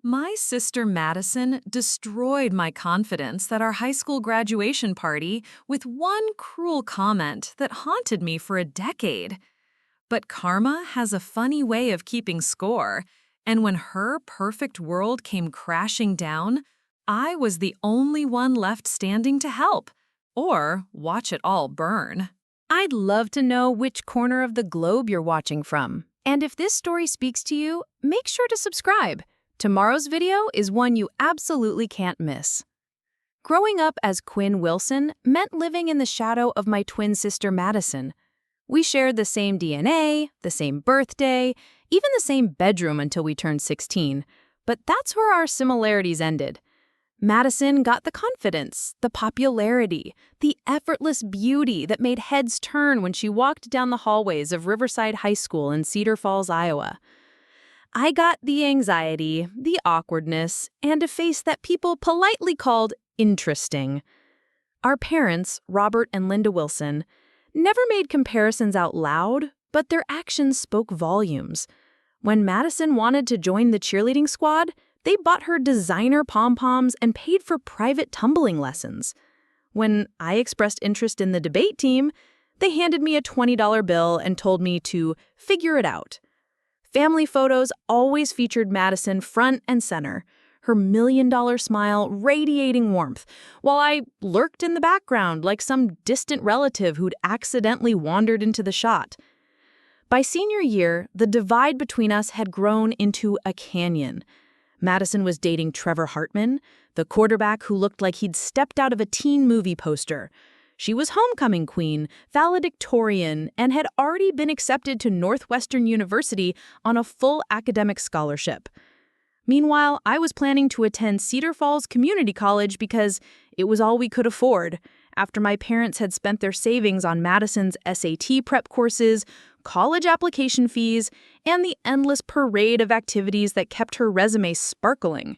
My sister Madison destroyed my confidence at our high school graduation party with one cruel comment that haunted me for a decade. But karma has a funny way of keeping score, and when her perfect world came crashing down, I was the only one left standing to help, or watch it all burn. I'd love to know which corner of the globe you're watching from. And if this story speaks to you, make sure to subscribe. Tomorrow's video is one you absolutely can't miss. Growing up as Quinn Wilson meant living in the shadow of my twin sister Madison. We shared the same DNA, the same birthday, even the same bedroom until we turned 16. But that's where our similarities ended. Madison got the confidence, the popularity, the effortless beauty that made heads turn when she walked down the hallways of Riverside High School in Cedar Falls, Iowa. I got the anxiety, the awkwardness, and a face that people politely called interesting. Our parents, Robert and Linda Wilson, never made comparisons out loud, but their actions spoke volumes. When Madison wanted to join the cheerleading squad, they bought her designer pom-poms and paid for private tumbling lessons. When I expressed interest in the debate team, they handed me a $20 bill and told me to figure it out. Family photos always featured Madison front and center, her million-dollar smile radiating warmth, while I lurked in the background like some distant relative who'd accidentally wandered into the shot. By senior year, the divide between us had grown into a canyon. Madison was dating Trevor Hartman, the quarterback who looked like he'd stepped out of a teen movie poster. She was homecoming queen, valedictorian, and had already been accepted to Northwestern University on a full academic scholarship. Meanwhile, I was planning to attend Cedar Falls Community College because it was all we could afford, after my parents had spent their savings on Madison's SAT prep courses, college application fees, and the endless parade of activities that kept her resume sparkling.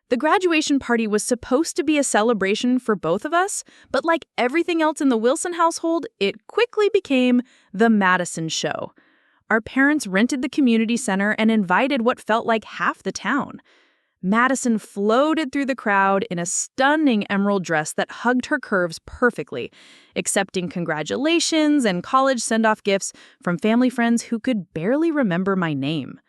The graduation party was supposed to be a celebration for both of us, but like everything else in the Wilson household, it quickly became the Madison show. Our parents rented the community center and invited what felt like half the town. Madison floated through the crowd in a stunning emerald dress that hugged her curves perfectly, accepting congratulations and college send-off gifts from family friends who could barely remember my name.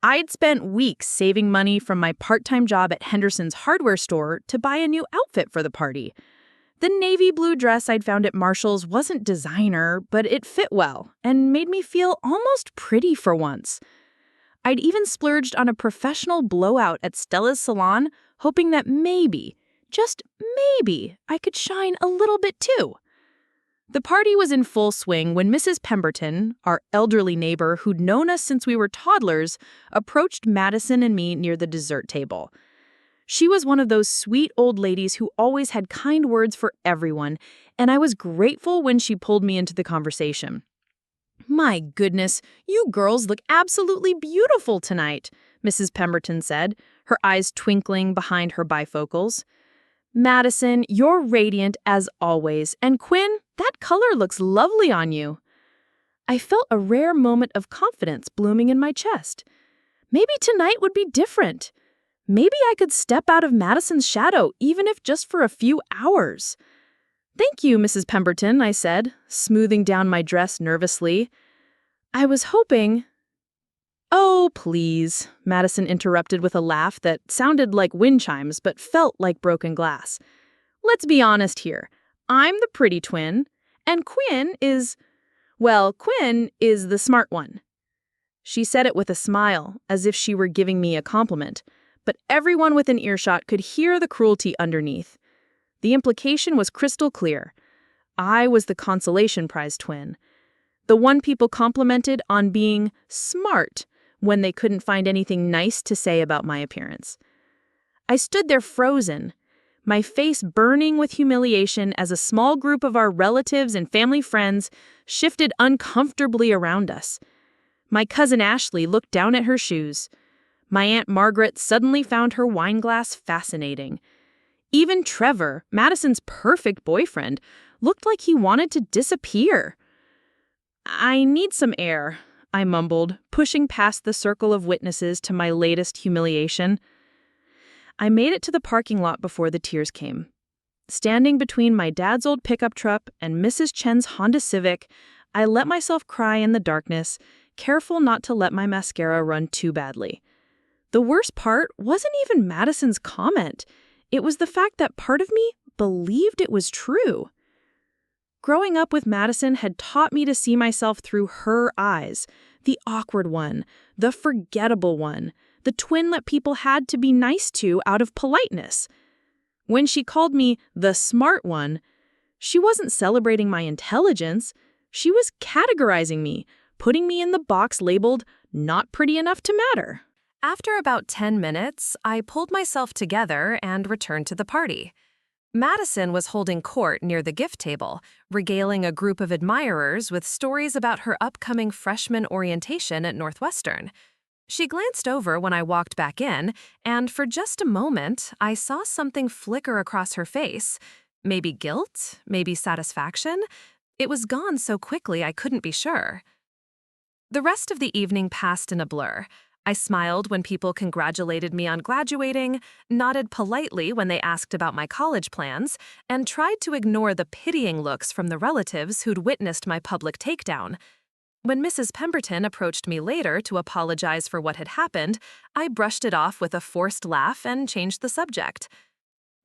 I'd spent weeks saving money from my part-time job at Henderson's hardware store to buy a new outfit for the party. The navy blue dress I'd found at Marshall's wasn't designer, but it fit well and made me feel almost pretty for once. I'd even splurged on a professional blowout at Stella's salon, hoping that maybe, just maybe, I could shine a little bit too. The party was in full swing when Mrs. Pemberton, our elderly neighbor who'd known us since we were toddlers, approached Madison and me near the dessert table. She was one of those sweet old ladies who always had kind words for everyone, and I was grateful when she pulled me into the conversation. "My goodness, you girls look absolutely beautiful tonight," Mrs. Pemberton said, her eyes twinkling behind her bifocals. "Madison, you're radiant as always, and Quinn, that color looks lovely on you." I felt a rare moment of confidence blooming in my chest. Maybe tonight would be different. Maybe I could step out of Madison's shadow, even if just for a few hours. "Thank you, Mrs. Pemberton," I said, smoothing down my dress nervously. "I was hoping—" "Oh, please," Madison interrupted with a laugh that sounded like wind chimes but felt like broken glass. "Let's be honest here. I'm the pretty twin, and Quinn is the smart one." She said it with a smile, as if she were giving me a compliment, but everyone within earshot could hear the cruelty underneath. The implication was crystal clear. I was the consolation prize twin, the one people complimented on being smart when they couldn't find anything nice to say about my appearance. I stood there frozen, my face burning with humiliation as a small group of our relatives and family friends shifted uncomfortably around us. My cousin Ashley looked down at her shoes. My Aunt Margaret suddenly found her wine glass fascinating. Even Trevor, Madison's perfect boyfriend, looked like he wanted to disappear. "I need some air," I mumbled, pushing past the circle of witnesses to my latest humiliation. I made it to the parking lot before the tears came. Standing between my dad's old pickup truck and Mrs. Chen's Honda Civic, I let myself cry in the darkness, careful not to let my mascara run too badly. The worst part wasn't even Madison's comment. It was the fact that part of me believed it was true. Growing up with Madison had taught me to see myself through her eyes, the awkward one, the forgettable one, the twin that people had to be nice to out of politeness. When she called me the smart one, she wasn't celebrating my intelligence. She was categorizing me, putting me in the box labeled not pretty enough to matter. After about 10 minutes, I pulled myself together and returned to the party. Madison was holding court near the gift table, regaling a group of admirers with stories about her upcoming freshman orientation at Northwestern. She glanced over when I walked back in, and for just a moment, I saw something flicker across her face. Maybe guilt, maybe satisfaction. It was gone so quickly I couldn't be sure. The rest of the evening passed in a blur. I smiled when people congratulated me on graduating, nodded politely when they asked about my college plans, and tried to ignore the pitying looks from the relatives who'd witnessed my public takedown. When Mrs. Pemberton approached me later to apologize for what had happened, I brushed it off with a forced laugh and changed the subject.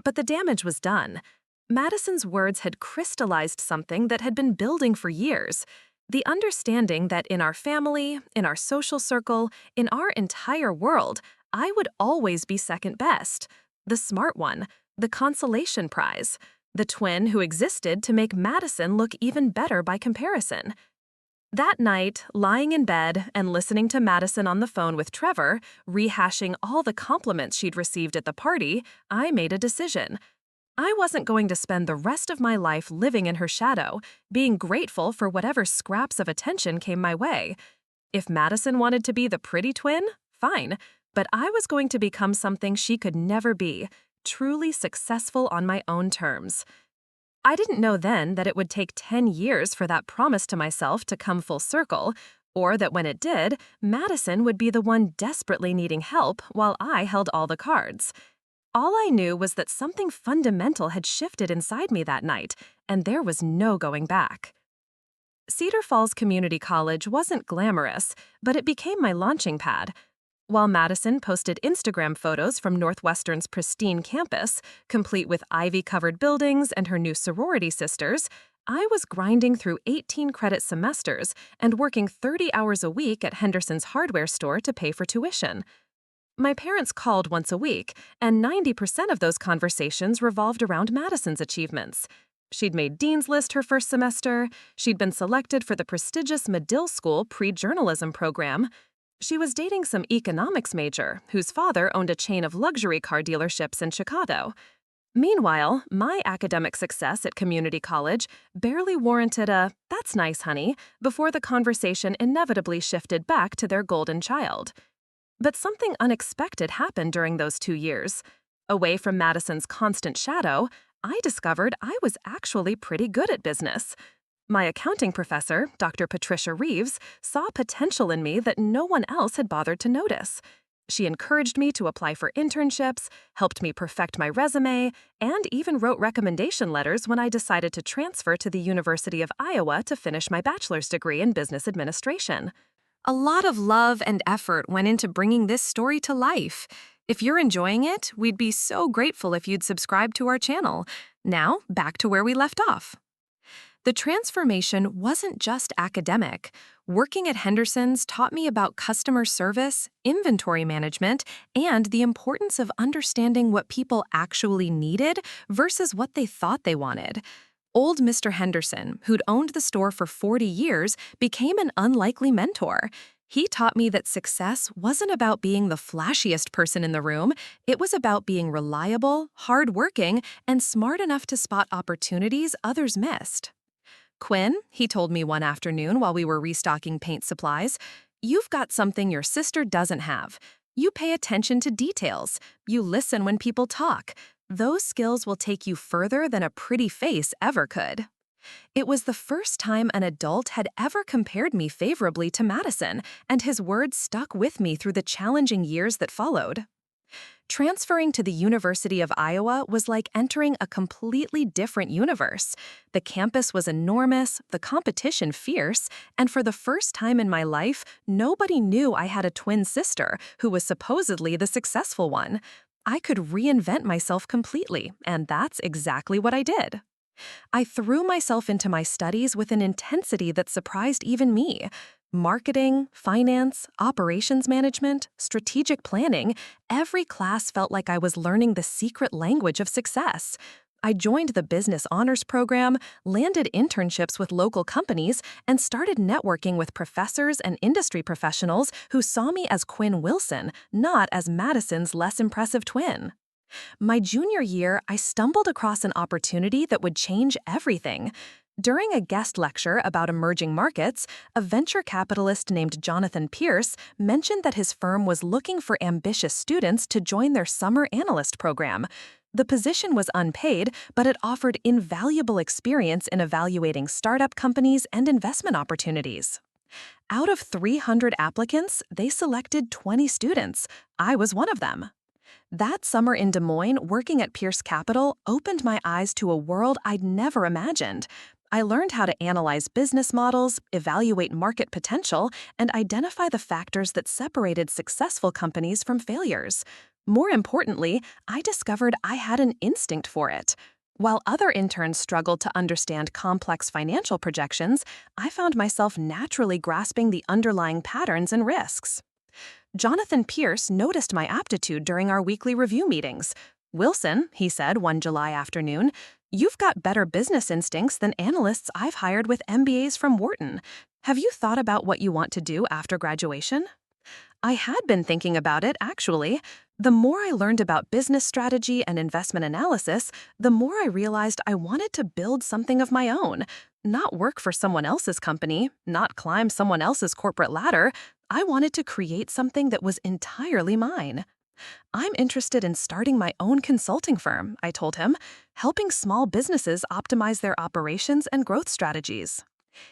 But the damage was done. Madison's words had crystallized something that had been building for years. The understanding that in our family, in our social circle, in our entire world, I would always be second best. The smart one, the consolation prize, the twin who existed to make Madison look even better by comparison. That night, lying in bed and listening to Madison on the phone with Trevor, rehashing all the compliments she'd received at the party, I made a decision. I wasn't going to spend the rest of my life living in her shadow, being grateful for whatever scraps of attention came my way. If Madison wanted to be the pretty twin, fine, but I was going to become something she could never be, truly successful on my own terms. I didn't know then that it would take 10 years for that promise to myself to come full circle, or that when it did, Madison would be the one desperately needing help while I held all the cards. All I knew was that something fundamental had shifted inside me that night, and there was no going back. Cedar Falls Community College wasn't glamorous, but it became my launching pad. While Madison posted Instagram photos from Northwestern's pristine campus, complete with ivy-covered buildings and her new sorority sisters, I was grinding through 18-credit semesters and working 30 hours a week at Henderson's hardware store to pay for tuition. My parents called once a week, and 90% of those conversations revolved around Madison's achievements. She'd made Dean's List her first semester, she'd been selected for the prestigious Medill School pre-journalism program. She was dating some economics major whose father owned a chain of luxury car dealerships in Chicago. Meanwhile, my academic success at community college barely warranted a "that's nice, honey," before the conversation inevitably shifted back to their golden child. But something unexpected happened during those 2 years. Away from Madison's constant shadow, I discovered I was actually pretty good at business. My accounting professor, Dr. Patricia Reeves, saw potential in me that no one else had bothered to notice. She encouraged me to apply for internships, helped me perfect my resume, and even wrote recommendation letters when I decided to transfer to the University of Iowa to finish my bachelor's degree in business administration. A lot of love and effort went into bringing this story to life. If you're enjoying it, we'd be so grateful if you'd subscribe to our channel. Now, back to where we left off. The transformation wasn't just academic. Working at Henderson's taught me about customer service, inventory management, and the importance of understanding what people actually needed versus what they thought they wanted. Old Mr. Henderson, who'd owned the store for 40 years, became an unlikely mentor. He taught me that success wasn't about being the flashiest person in the room. It was about being reliable, hardworking, and smart enough to spot opportunities others missed. "Quinn," he told me one afternoon while we were restocking paint supplies, "you've got something your sister doesn't have. You pay attention to details. You listen when people talk. Those skills will take you further than a pretty face ever could." It was the first time an adult had ever compared me favorably to Madison, and his words stuck with me through the challenging years that followed. Transferring to the University of Iowa was like entering a completely different universe. The campus was enormous, the competition fierce, and for the first time in my life, nobody knew I had a twin sister who was supposedly the successful one. I could reinvent myself completely, and that's exactly what I did. I threw myself into my studies with an intensity that surprised even me. Marketing, finance, operations management, strategic planning, every class felt like I was learning the secret language of success. I joined the business honors program, landed internships with local companies, and started networking with professors and industry professionals who saw me as Quinn Wilson, not as Madison's less impressive twin. My junior year, I stumbled across an opportunity that would change everything. During a guest lecture about emerging markets, a venture capitalist named Jonathan Pierce mentioned that his firm was looking for ambitious students to join their summer analyst program. The position was unpaid, but it offered invaluable experience in evaluating startup companies and investment opportunities. Out of 300 applicants, they selected 20 students. I was one of them. That summer in Des Moines, working at Pierce Capital, opened my eyes to a world I'd never imagined. I learned how to analyze business models, evaluate market potential, and identify the factors that separated successful companies from failures. More importantly, I discovered I had an instinct for it. While other interns struggled to understand complex financial projections, I found myself naturally grasping the underlying patterns and risks. Jonathan Pierce noticed my aptitude during our weekly review meetings. "Wilson," he said one July afternoon, "you've got better business instincts than analysts I've hired with MBAs from Wharton. Have you thought about what you want to do after graduation?" I had been thinking about it, actually. The more I learned about business strategy and investment analysis, the more I realized I wanted to build something of my own. Not work for someone else's company, not climb someone else's corporate ladder. I wanted to create something that was entirely mine. "I'm interested in starting my own consulting firm," I told him, "helping small businesses optimize their operations and growth strategies."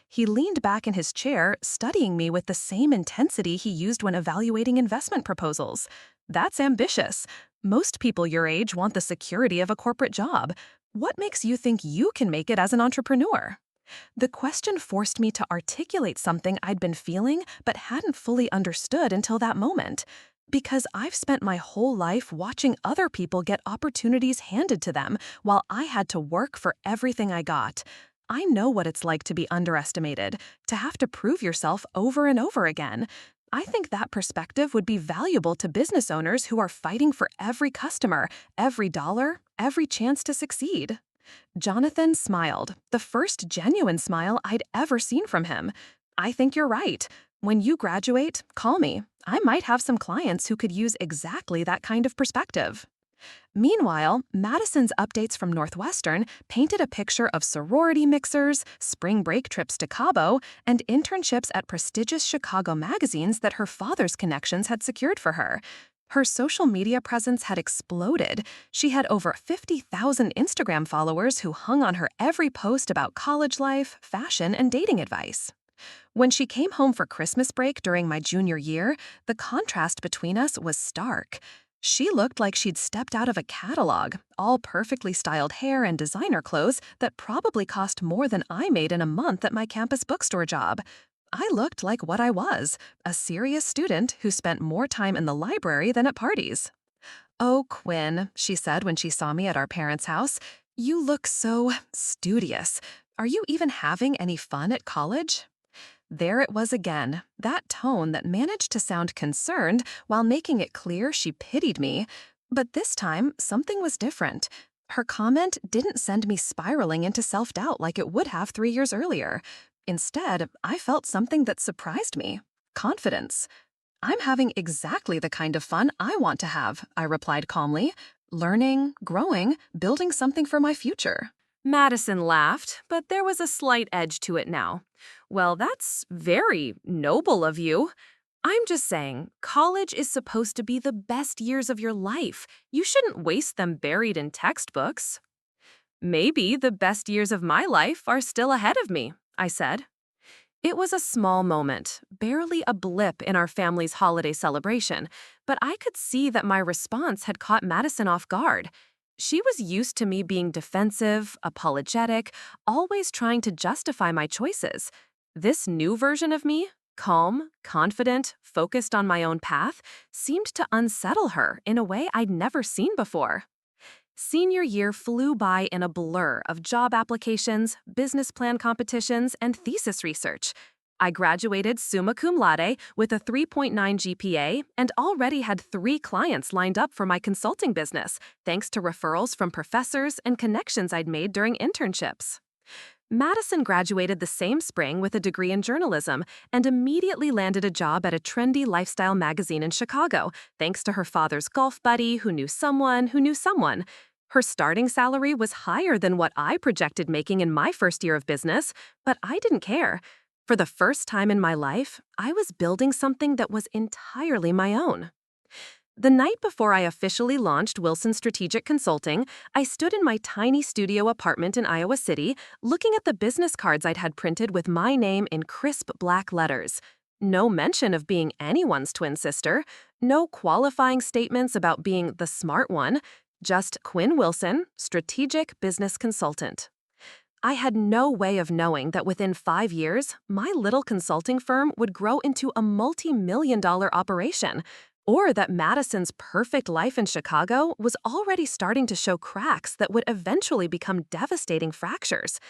He leaned back in his chair, studying me with the same intensity he used when evaluating investment proposals. "That's ambitious. Most people your age want the security of a corporate job. What makes you think you can make it as an entrepreneur?" The question forced me to articulate something I'd been feeling but hadn't fully understood until that moment. Because I've spent my whole life watching other people get opportunities handed to them while I had to work for everything I got. I know what it's like to be underestimated, to have to prove yourself over and over again. I think that perspective would be valuable to business owners who are fighting for every customer, every dollar, every chance to succeed. Jonathan smiled, the first genuine smile I'd ever seen from him. "I think you're right. When you graduate, call me. I might have some clients who could use exactly that kind of perspective." Meanwhile, Madison's updates from Northwestern painted a picture of sorority mixers, spring break trips to Cabo, and internships at prestigious Chicago magazines that her father's connections had secured for her. Her social media presence had exploded. She had over 50,000 Instagram followers who hung on her every post about college life, fashion, and dating advice. When she came home for Christmas break during my junior year, the contrast between us was stark. She looked like she'd stepped out of a catalog, all perfectly styled hair and designer clothes that probably cost more than I made in a month at my campus bookstore job. I looked like what I was, a serious student who spent more time in the library than at parties. "Oh, Quinn," she said when she saw me at our parents' house, "you look so studious. Are you even having any fun at college?" There it was again, that tone that managed to sound concerned while making it clear she pitied me. But this time, something was different. Her comment didn't send me spiraling into self-doubt like it would have 3 years earlier. Instead, I felt something that surprised me: confidence. "I'm having exactly the kind of fun I want to have," I replied calmly. "Learning, growing, building something for my future." Madison laughed, but there was a slight edge to it now. "Well, that's very noble of you. I'm just saying, college is supposed to be the best years of your life. You shouldn't waste them buried in textbooks." Maybe the best years of my life are still ahead of me, I said. It was a small moment, barely a blip in our family's holiday celebration, but I could see that my response had caught Madison off guard. She was used to me being defensive, apologetic, always trying to justify my choices. This new version of me, calm, confident, focused on my own path, seemed to unsettle her in a way I'd never seen before. Senior year flew by in a blur of job applications, business plan competitions, and thesis research. I graduated summa cum laude with a 3.9 GPA and already had 3 clients lined up for my consulting business, thanks to referrals from professors and connections I'd made during internships. Madison graduated the same spring with a degree in journalism and immediately landed a job at a trendy lifestyle magazine in Chicago, thanks to her father's golf buddy who knew someone who knew someone. Her starting salary was higher than what I projected making in my first year of business, but I didn't care. For the first time in my life, I was building something that was entirely my own. The night before I officially launched Wilson Strategic Consulting, I stood in my tiny studio apartment in Iowa City, looking at the business cards I'd had printed with my name in crisp black letters. No mention of being anyone's twin sister, no qualifying statements about being the smart one, just Quinn Wilson, Strategic Business Consultant. I had no way of knowing that within 5 years, my little consulting firm would grow into a multi-million-dollar operation, or that Madison's perfect life in Chicago was already starting to show cracks that would eventually become devastating fractures.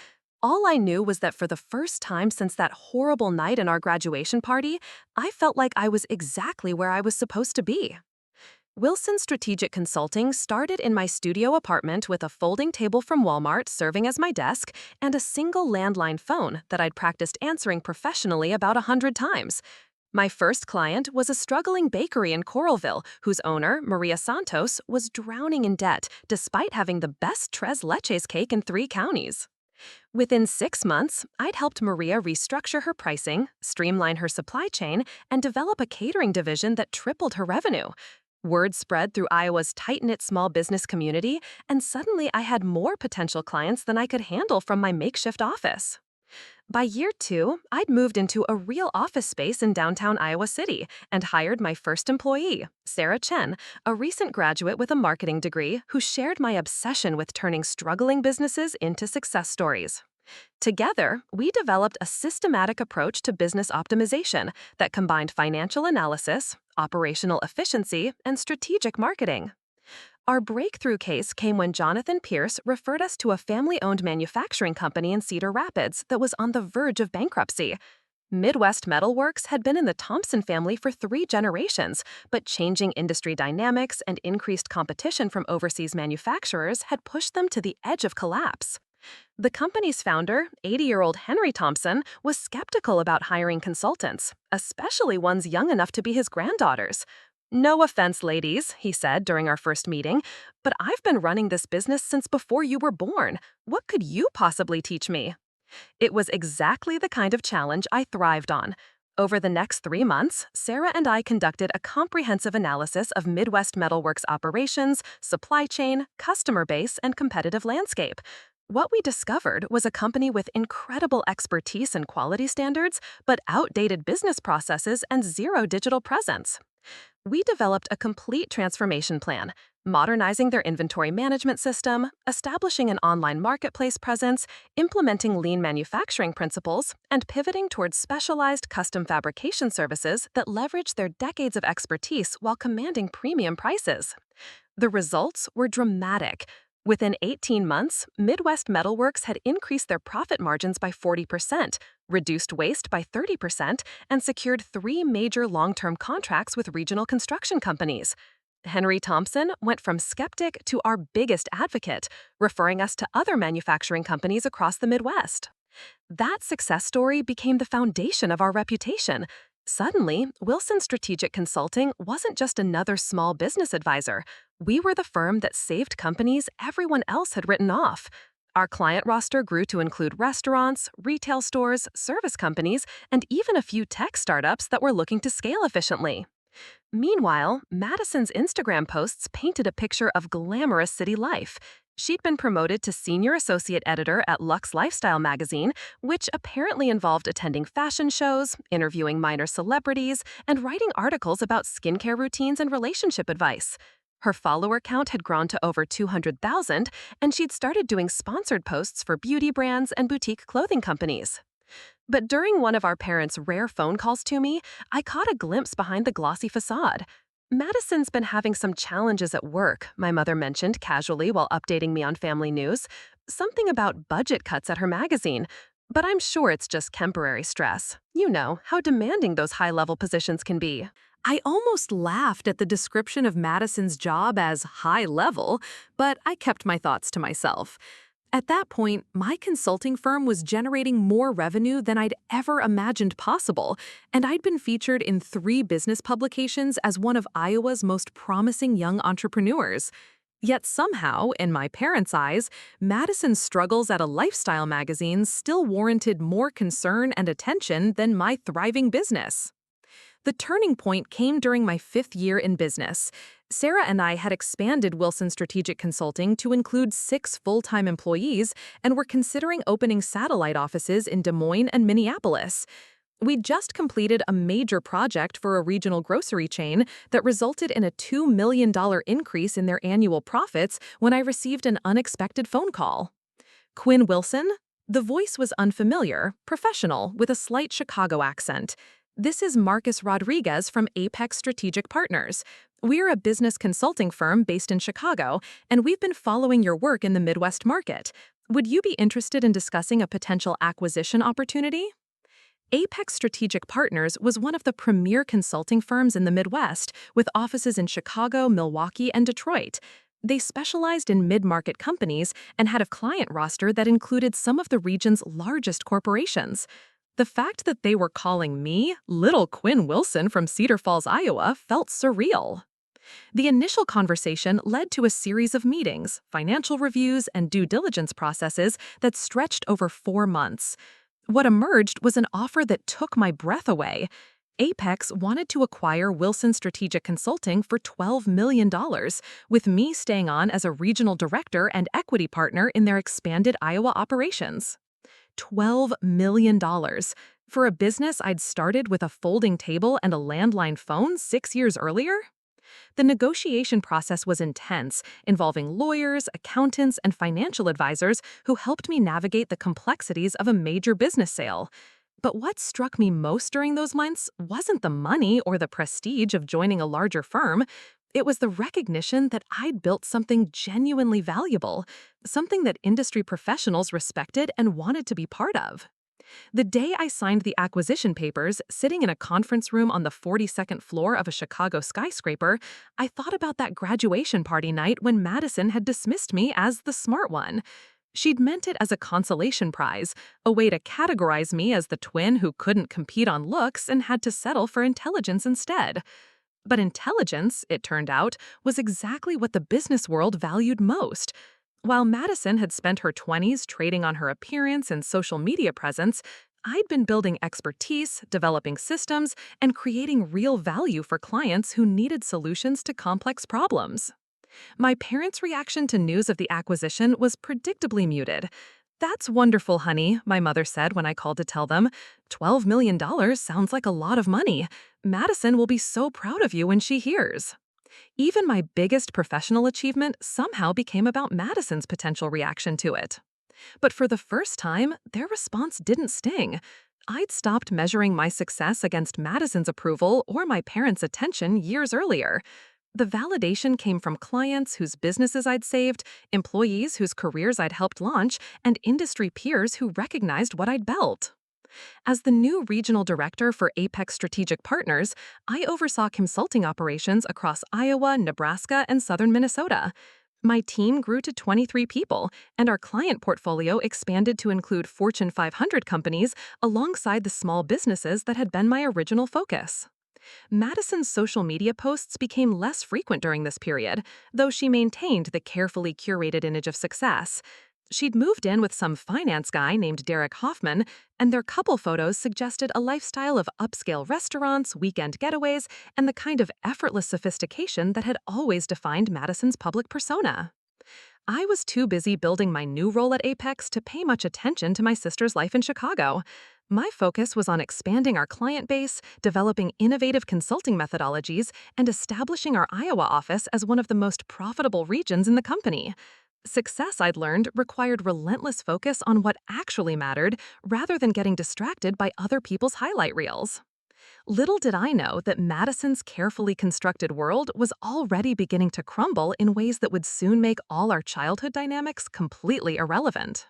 All I knew was that for the first time since that horrible night in our graduation party, I felt like I was exactly where I was supposed to be. Wilson Strategic Consulting started in my studio apartment with a folding table from Walmart serving as my desk and a single landline phone that I'd practiced answering professionally about 100 times. My first client was a struggling bakery in Coralville, whose owner, Maria Santos, was drowning in debt despite having the best tres leches cake in 3 counties. Within 6 months, I'd helped Maria restructure her pricing, streamline her supply chain, and develop a catering division that tripled her revenue. Word spread through Iowa's tight-knit small business community, and suddenly I had more potential clients than I could handle from my makeshift office. By year 2, I'd moved into a real office space in downtown Iowa City and hired my first employee, Sarah Chen, a recent graduate with a marketing degree who shared my obsession with turning struggling businesses into success stories. Together, we developed a systematic approach to business optimization that combined financial analysis, operational efficiency, and strategic marketing. Our breakthrough case came when Jonathan Pierce referred us to a family-owned manufacturing company in Cedar Rapids that was on the verge of bankruptcy. Midwest Metalworks had been in the Thompson family for 3 generations, but changing industry dynamics and increased competition from overseas manufacturers had pushed them to the edge of collapse. The company's founder, 80-year-old Henry Thompson, was skeptical about hiring consultants, especially ones young enough to be his granddaughters. "No offense, ladies," he said during our first meeting, "but I've been running this business since before you were born. What could you possibly teach me?" It was exactly the kind of challenge I thrived on. Over the next 3 months, Sarah and I conducted a comprehensive analysis of Midwest Metalworks operations, supply chain, customer base, and competitive landscape. What we discovered was a company with incredible expertise and quality standards, but outdated business processes and zero digital presence. We developed a complete transformation plan, modernizing their inventory management system, establishing an online marketplace presence, implementing lean manufacturing principles, and pivoting towards specialized custom fabrication services that leverage their decades of expertise while commanding premium prices. The results were dramatic. Within 18 months, Midwest Metalworks had increased their profit margins by 40%, reduced waste by 30%, and secured 3 major long-term contracts with regional construction companies. Henry Thompson went from skeptic to our biggest advocate, referring us to other manufacturing companies across the Midwest. That success story became the foundation of our reputation. Suddenly, Wilson Strategic Consulting wasn't just another small business advisor. We were the firm that saved companies everyone else had written off. Our client roster grew to include restaurants, retail stores, service companies, and even a few tech startups that were looking to scale efficiently. Meanwhile, Madison's Instagram posts painted a picture of glamorous city life. She'd been promoted to senior associate editor at Lux Lifestyle magazine, which apparently involved attending fashion shows, interviewing minor celebrities, and writing articles about skincare routines and relationship advice. Her follower count had grown to over 200,000, and she'd started doing sponsored posts for beauty brands and boutique clothing companies. But during one of our parents' rare phone calls to me, I caught a glimpse behind the glossy facade. Madison's been having some challenges at work, my mother mentioned casually while updating me on family news. Something about budget cuts at her magazine. But I'm sure it's just temporary stress. You know how demanding those high-level positions can be. I almost laughed at the description of Madison's job as high level, but I kept my thoughts to myself. At that point, my consulting firm was generating more revenue than I'd ever imagined possible, and I'd been featured in 3 business publications as one of Iowa's most promising young entrepreneurs. Yet somehow, in my parents' eyes, Madison's struggles at a lifestyle magazine still warranted more concern and attention than my thriving business. The turning point came during my 5th year in business. Sarah and I had expanded Wilson Strategic Consulting to include 6 full-time employees and were considering opening satellite offices in Des Moines and Minneapolis. We'd just completed a major project for a regional grocery chain that resulted in a $2 million increase in their annual profits when I received an unexpected phone call. Quinn Wilson? The voice was unfamiliar, professional, with a slight Chicago accent. This is Marcus Rodriguez from Apex Strategic Partners. We're a business consulting firm based in Chicago, and we've been following your work in the Midwest market. Would you be interested in discussing a potential acquisition opportunity? Apex Strategic Partners was one of the premier consulting firms in the Midwest, with offices in Chicago, Milwaukee, and Detroit. They specialized in mid-market companies and had a client roster that included some of the region's largest corporations. The fact that they were calling me, little Quinn Wilson from Cedar Falls, Iowa, felt surreal. The initial conversation led to a series of meetings, financial reviews, and due diligence processes that stretched over 4 months. What emerged was an offer that took my breath away. Apex wanted to acquire Wilson Strategic Consulting for $12 million, with me staying on as a regional director and equity partner in their expanded Iowa operations. $12 million. For a business I'd started with a folding table and a landline phone 6 years earlier? The negotiation process was intense, involving lawyers, accountants, and financial advisors who helped me navigate the complexities of a major business sale. But what struck me most during those months wasn't the money or the prestige of joining a larger firm. It was the recognition that I'd built something genuinely valuable, something that industry professionals respected and wanted to be part of. The day I signed the acquisition papers, sitting in a conference room on the 42nd floor of a Chicago skyscraper, I thought about that graduation party night when Madison had dismissed me as the smart one. She'd meant it as a consolation prize, a way to categorize me as the twin who couldn't compete on looks and had to settle for intelligence instead. But intelligence, it turned out, was exactly what the business world valued most. While Madison had spent her 20s trading on her appearance and social media presence, I'd been building expertise, developing systems, and creating real value for clients who needed solutions to complex problems. My parents' reaction to news of the acquisition was predictably muted. "That's wonderful, honey," my mother said when I called to tell them. $12 million sounds like a lot of money. Madison will be so proud of you when she hears. Even my biggest professional achievement somehow became about Madison's potential reaction to it. But for the first time, their response didn't sting. I'd stopped measuring my success against Madison's approval or my parents' attention years earlier. The validation came from clients whose businesses I'd saved, employees whose careers I'd helped launch, and industry peers who recognized what I'd built. As the new regional director for Apex Strategic Partners, I oversaw consulting operations across Iowa, Nebraska, and southern Minnesota. My team grew to 23 people, and our client portfolio expanded to include Fortune 500 companies alongside the small businesses that had been my original focus. Madison's social media posts became less frequent during this period, though she maintained the carefully curated image of success. She'd moved in with some finance guy named Derek Hoffman, and their couple photos suggested a lifestyle of upscale restaurants, weekend getaways, and the kind of effortless sophistication that had always defined Madison's public persona. I was too busy building my new role at Apex to pay much attention to my sister's life in Chicago. My focus was on expanding our client base, developing innovative consulting methodologies, and establishing our Iowa office as one of the most profitable regions in the company. Success, I'd learned, required relentless focus on what actually mattered rather than getting distracted by other people's highlight reels. Little did I know that Madison's carefully constructed world was already beginning to crumble in ways that would soon make all our childhood dynamics completely irrelevant.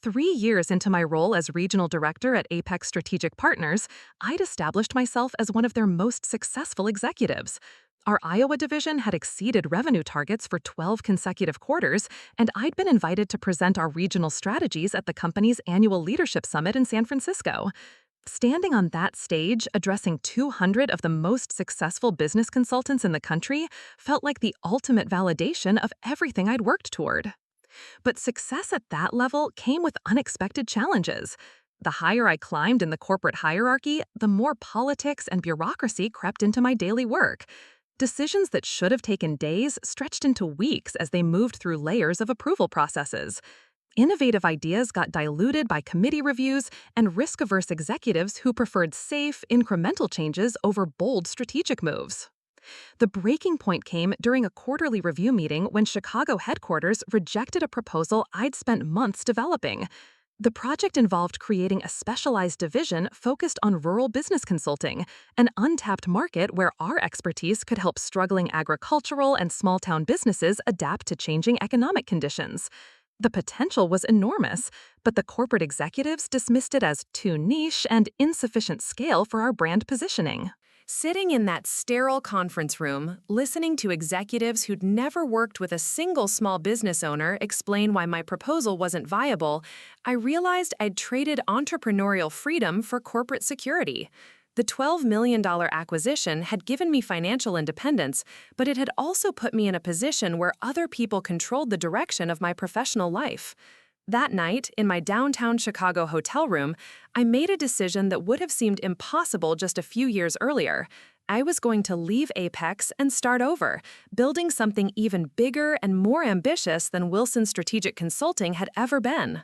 3 years into my role as regional director at Apex Strategic Partners, I'd established myself as one of their most successful executives. Our Iowa division had exceeded revenue targets for 12 consecutive quarters, and I'd been invited to present our regional strategies at the company's annual leadership summit in San Francisco. Standing on that stage, addressing 200 of the most successful business consultants in the country, felt like the ultimate validation of everything I'd worked toward. But success at that level came with unexpected challenges. The higher I climbed in the corporate hierarchy, the more politics and bureaucracy crept into my daily work. Decisions that should have taken days stretched into weeks as they moved through layers of approval processes. Innovative ideas got diluted by committee reviews and risk-averse executives who preferred safe, incremental changes over bold strategic moves. The breaking point came during a quarterly review meeting when Chicago headquarters rejected a proposal I'd spent months developing. The project involved creating a specialized division focused on rural business consulting, an untapped market where our expertise could help struggling agricultural and small-town businesses adapt to changing economic conditions. The potential was enormous, but the corporate executives dismissed it as too niche and insufficient scale for our brand positioning. Sitting in that sterile conference room, listening to executives who'd never worked with a single small business owner explain why my proposal wasn't viable, I realized I'd traded entrepreneurial freedom for corporate security. The $12 million acquisition had given me financial independence, but it had also put me in a position where other people controlled the direction of my professional life. That night, in my downtown Chicago hotel room, I made a decision that would have seemed impossible just a few years earlier. I was going to leave Apex and start over, building something even bigger and more ambitious than Wilson Strategic Consulting had ever been.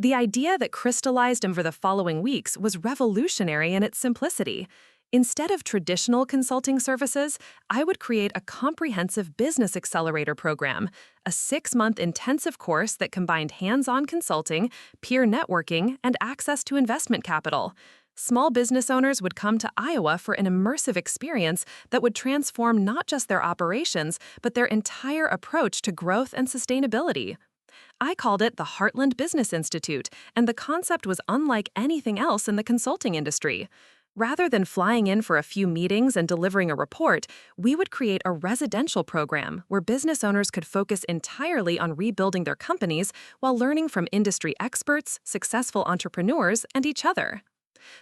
The idea that crystallized over the following weeks was revolutionary in its simplicity. Instead of traditional consulting services, I would create a comprehensive business accelerator program, a 6-month intensive course that combined hands-on consulting, peer networking, and access to investment capital. Small business owners would come to Iowa for an immersive experience that would transform not just their operations, but their entire approach to growth and sustainability. I called it the Heartland Business Institute, and the concept was unlike anything else in the consulting industry. Rather than flying in for a few meetings and delivering a report, we would create a residential program where business owners could focus entirely on rebuilding their companies while learning from industry experts, successful entrepreneurs, and each other.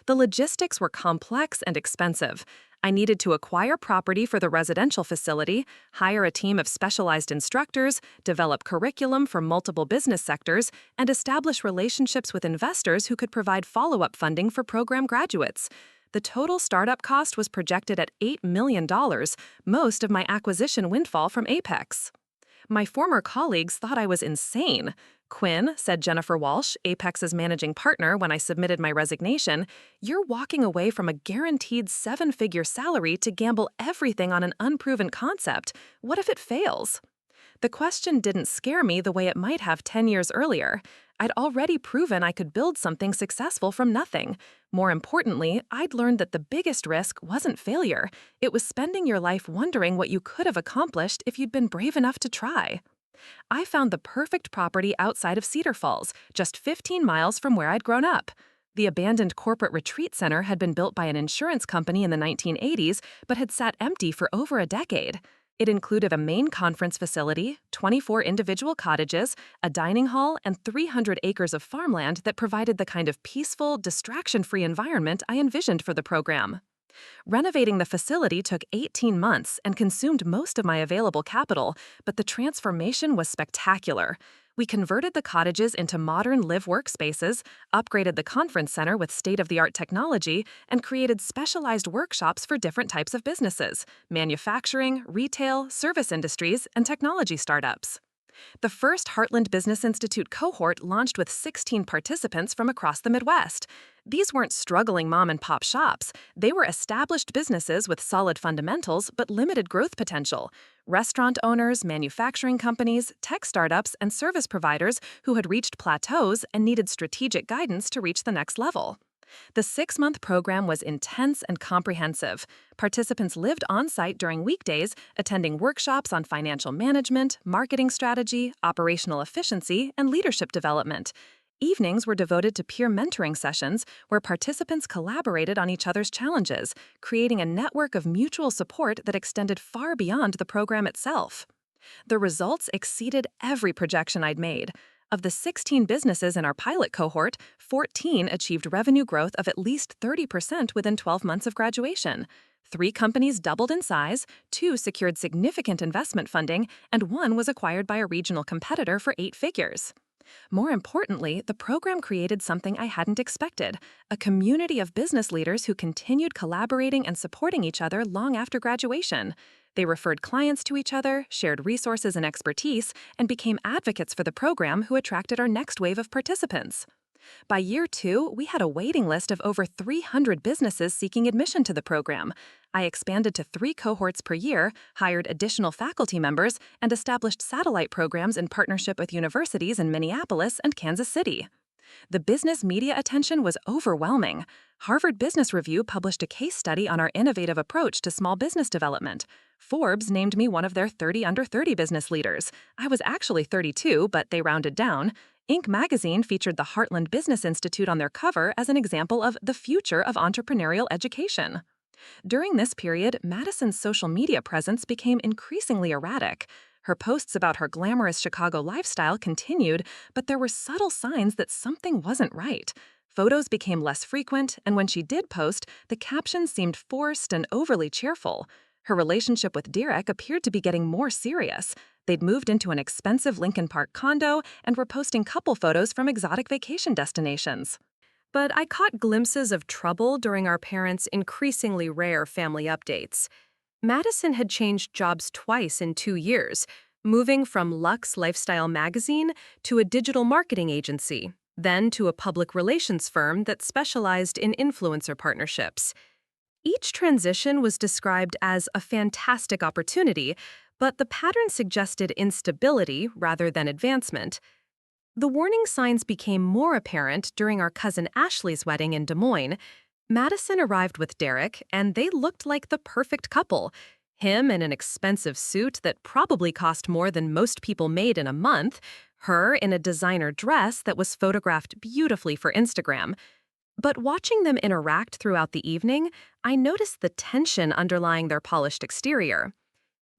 The logistics were complex and expensive. I needed to acquire property for the residential facility, hire a team of specialized instructors, develop curriculum for multiple business sectors, and establish relationships with investors who could provide follow-up funding for program graduates. The total startup cost was projected at $8 million, most of my acquisition windfall from Apex. My former colleagues thought I was insane. Quinn, said Jennifer Walsh, Apex's managing partner, when I submitted my resignation, "You're walking away from a guaranteed 7-figure salary to gamble everything on an unproven concept. What if it fails?" The question didn't scare me the way it might have 10 years earlier. I'd already proven I could build something successful from nothing. More importantly, I'd learned that the biggest risk wasn't failure. It was spending your life wondering what you could have accomplished if you'd been brave enough to try. I found the perfect property outside of Cedar Falls, just 15 miles from where I'd grown up. The abandoned corporate retreat center had been built by an insurance company in the 1980s, but had sat empty for over a decade. It included a main conference facility, 24 individual cottages, a dining hall, and 300 acres of farmland that provided the kind of peaceful, distraction-free environment I envisioned for the program. Renovating the facility took 18 months and consumed most of my available capital, but the transformation was spectacular. We converted the cottages into modern live workspaces, upgraded the conference center with state-of-the-art technology, and created specialized workshops for different types of businesses: manufacturing, retail, service industries, and technology startups. The first Heartland Business Institute cohort launched with 16 participants from across the Midwest. These weren't struggling mom-and-pop shops. They were established businesses with solid fundamentals but limited growth potential. Restaurant owners, manufacturing companies, tech startups, and service providers who had reached plateaus and needed strategic guidance to reach the next level. The 6-month program was intense and comprehensive. Participants lived on-site during weekdays, attending workshops on financial management, marketing strategy, operational efficiency, and leadership development. Evenings were devoted to peer mentoring sessions where participants collaborated on each other's challenges, creating a network of mutual support that extended far beyond the program itself. The results exceeded every projection I'd made. Of the 16 businesses in our pilot cohort, 14 achieved revenue growth of at least 30% within 12 months of graduation. 3 companies doubled in size, 2 secured significant investment funding, and 1 was acquired by a regional competitor for 8 figures. More importantly, the program created something I hadn't expected, a community of business leaders who continued collaborating and supporting each other long after graduation. They referred clients to each other, shared resources and expertise, and became advocates for the program who attracted our next wave of participants. By year 2, we had a waiting list of over 300 businesses seeking admission to the program. I expanded to 3 cohorts per year, hired additional faculty members, and established satellite programs in partnership with universities in Minneapolis and Kansas City. The business media attention was overwhelming. Harvard Business Review published a case study on our innovative approach to small business development. Forbes named me one of their 30 under 30 business leaders. I was actually 32, but they rounded down. Inc. magazine featured the Heartland Business Institute on their cover as an example of the future of entrepreneurial education. During this period, Madison's social media presence became increasingly erratic. Her posts about her glamorous Chicago lifestyle continued, but there were subtle signs that something wasn't right. Photos became less frequent, and when she did post, the captions seemed forced and overly cheerful. Her relationship with Derek appeared to be getting more serious. They'd moved into an expensive Lincoln Park condo and were posting couple photos from exotic vacation destinations. But I caught glimpses of trouble during our parents' increasingly rare family updates. Madison had changed jobs twice in 2 years, moving from Lux Lifestyle magazine to a digital marketing agency, then to a public relations firm that specialized in influencer partnerships. Each transition was described as a fantastic opportunity, but the pattern suggested instability rather than advancement. The warning signs became more apparent during our cousin Ashley's wedding in Des Moines. Madison arrived with Derek, and they looked like the perfect couple. Him in an expensive suit that probably cost more than most people made in a month, her in a designer dress that was photographed beautifully for Instagram. But watching them interact throughout the evening, I noticed the tension underlying their polished exterior.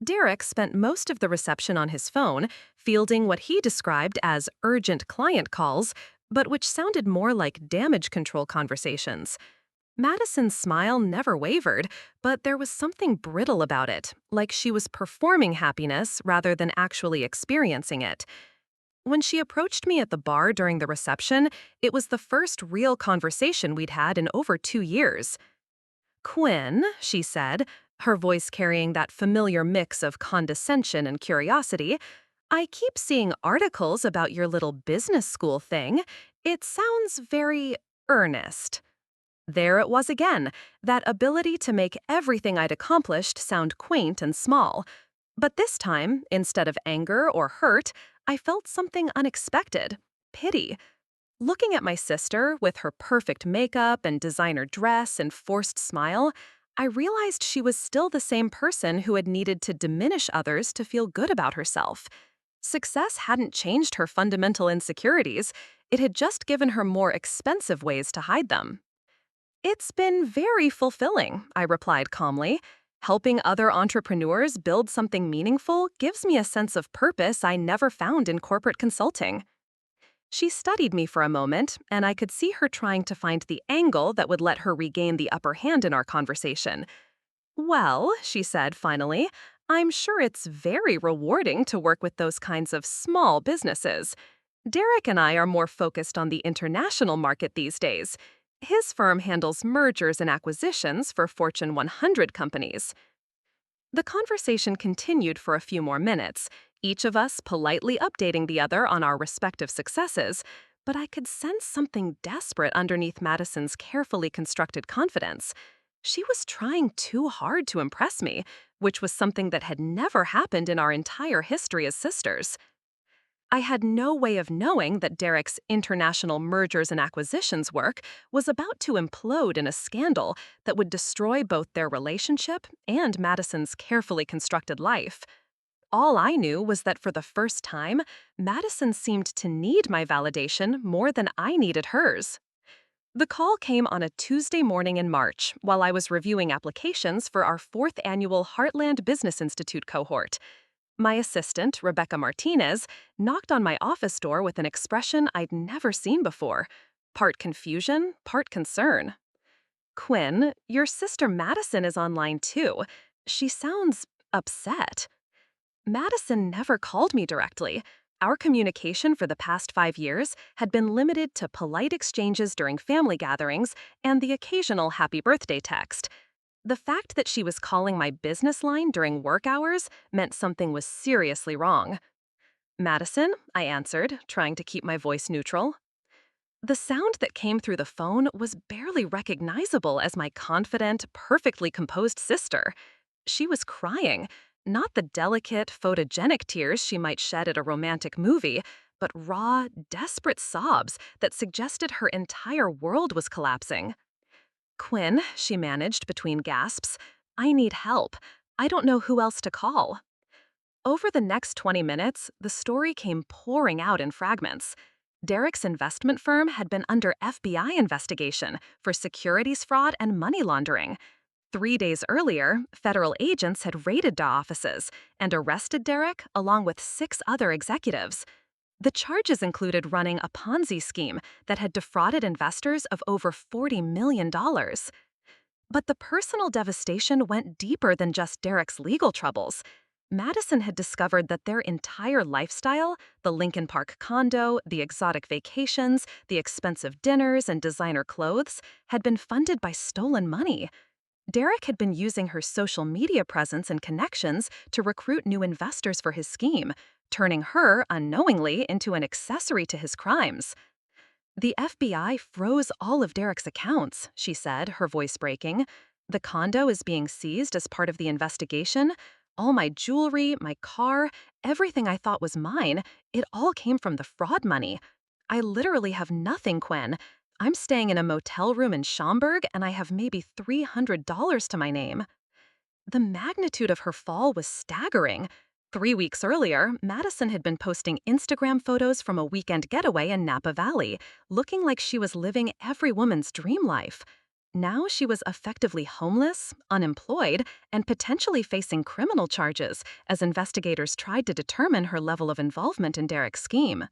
Derek spent most of the reception on his phone, fielding what he described as urgent client calls, but which sounded more like damage control conversations. Madison's smile never wavered, but there was something brittle about it, like she was performing happiness rather than actually experiencing it. When she approached me at the bar during the reception, it was the first real conversation we'd had in over 2 years. "Quinn," she said, her voice carrying that familiar mix of condescension and curiosity, "I keep seeing articles about your little business school thing. It sounds very earnest." There it was again, that ability to make everything I'd accomplished sound quaint and small. But this time, instead of anger or hurt, I felt something unexpected: pity. Looking at my sister, with her perfect makeup and designer dress and forced smile, I realized she was still the same person who had needed to diminish others to feel good about herself. Success hadn't changed her fundamental insecurities, it had just given her more expensive ways to hide them. "It's been very fulfilling," I replied calmly. "Helping other entrepreneurs build something meaningful gives me a sense of purpose I never found in corporate consulting." She studied me for a moment, and I could see her trying to find the angle that would let her regain the upper hand in our conversation. "Well," she said finally, "I'm sure it's very rewarding to work with those kinds of small businesses. Derek and I are more focused on the international market these days. His firm handles mergers and acquisitions for Fortune 100 companies." The conversation continued for a few more minutes, each of us politely updating the other on our respective successes, but I could sense something desperate underneath Madison's carefully constructed confidence. She was trying too hard to impress me, which was something that had never happened in our entire history as sisters. I had no way of knowing that Derek's international mergers and acquisitions work was about to implode in a scandal that would destroy both their relationship and Madison's carefully constructed life. All I knew was that for the first time, Madison seemed to need my validation more than I needed hers. The call came on a Tuesday morning in March while I was reviewing applications for our fourth annual Heartland Business Institute cohort. My assistant, Rebecca Martinez, knocked on my office door with an expression I'd never seen before, part confusion, part concern. "Quinn, your sister Madison is online too. She sounds upset." Madison never called me directly. Our communication for the past 5 years had been limited to polite exchanges during family gatherings and the occasional happy birthday text. The fact that she was calling my business line during work hours meant something was seriously wrong. "Madison," I answered, trying to keep my voice neutral. The sound that came through the phone was barely recognizable as my confident, perfectly composed sister. She was crying, not the delicate, photogenic tears she might shed at a romantic movie, but raw, desperate sobs that suggested her entire world was collapsing. "Quinn," she managed between gasps, "I need help. I don't know who else to call." Over the next 20 minutes, the story came pouring out in fragments. Derek's investment firm had been under FBI investigation for securities fraud and money laundering. 3 days earlier, federal agents had raided the offices and arrested Derek along with 6 other executives. The charges included running a Ponzi scheme that had defrauded investors of over $40 million. But the personal devastation went deeper than just Derek's legal troubles. Madison had discovered that their entire lifestyle, the Lincoln Park condo, the exotic vacations, the expensive dinners and designer clothes, had been funded by stolen money. Derek had been using her social media presence and connections to recruit new investors for his scheme, turning her, unknowingly, into an accessory to his crimes. "The FBI froze all of Derek's accounts," she said, her voice breaking. "The condo is being seized as part of the investigation. All my jewelry, my car, everything I thought was mine, it all came from the fraud money. I literally have nothing, Quinn. I'm staying in a motel room in Schaumburg, and I have maybe $300 to my name." The magnitude of her fall was staggering. 3 weeks earlier, Madison had been posting Instagram photos from a weekend getaway in Napa Valley, looking like she was living every woman's dream life. Now she was effectively homeless, unemployed, and potentially facing criminal charges as investigators tried to determine her level of involvement in Derek's scheme.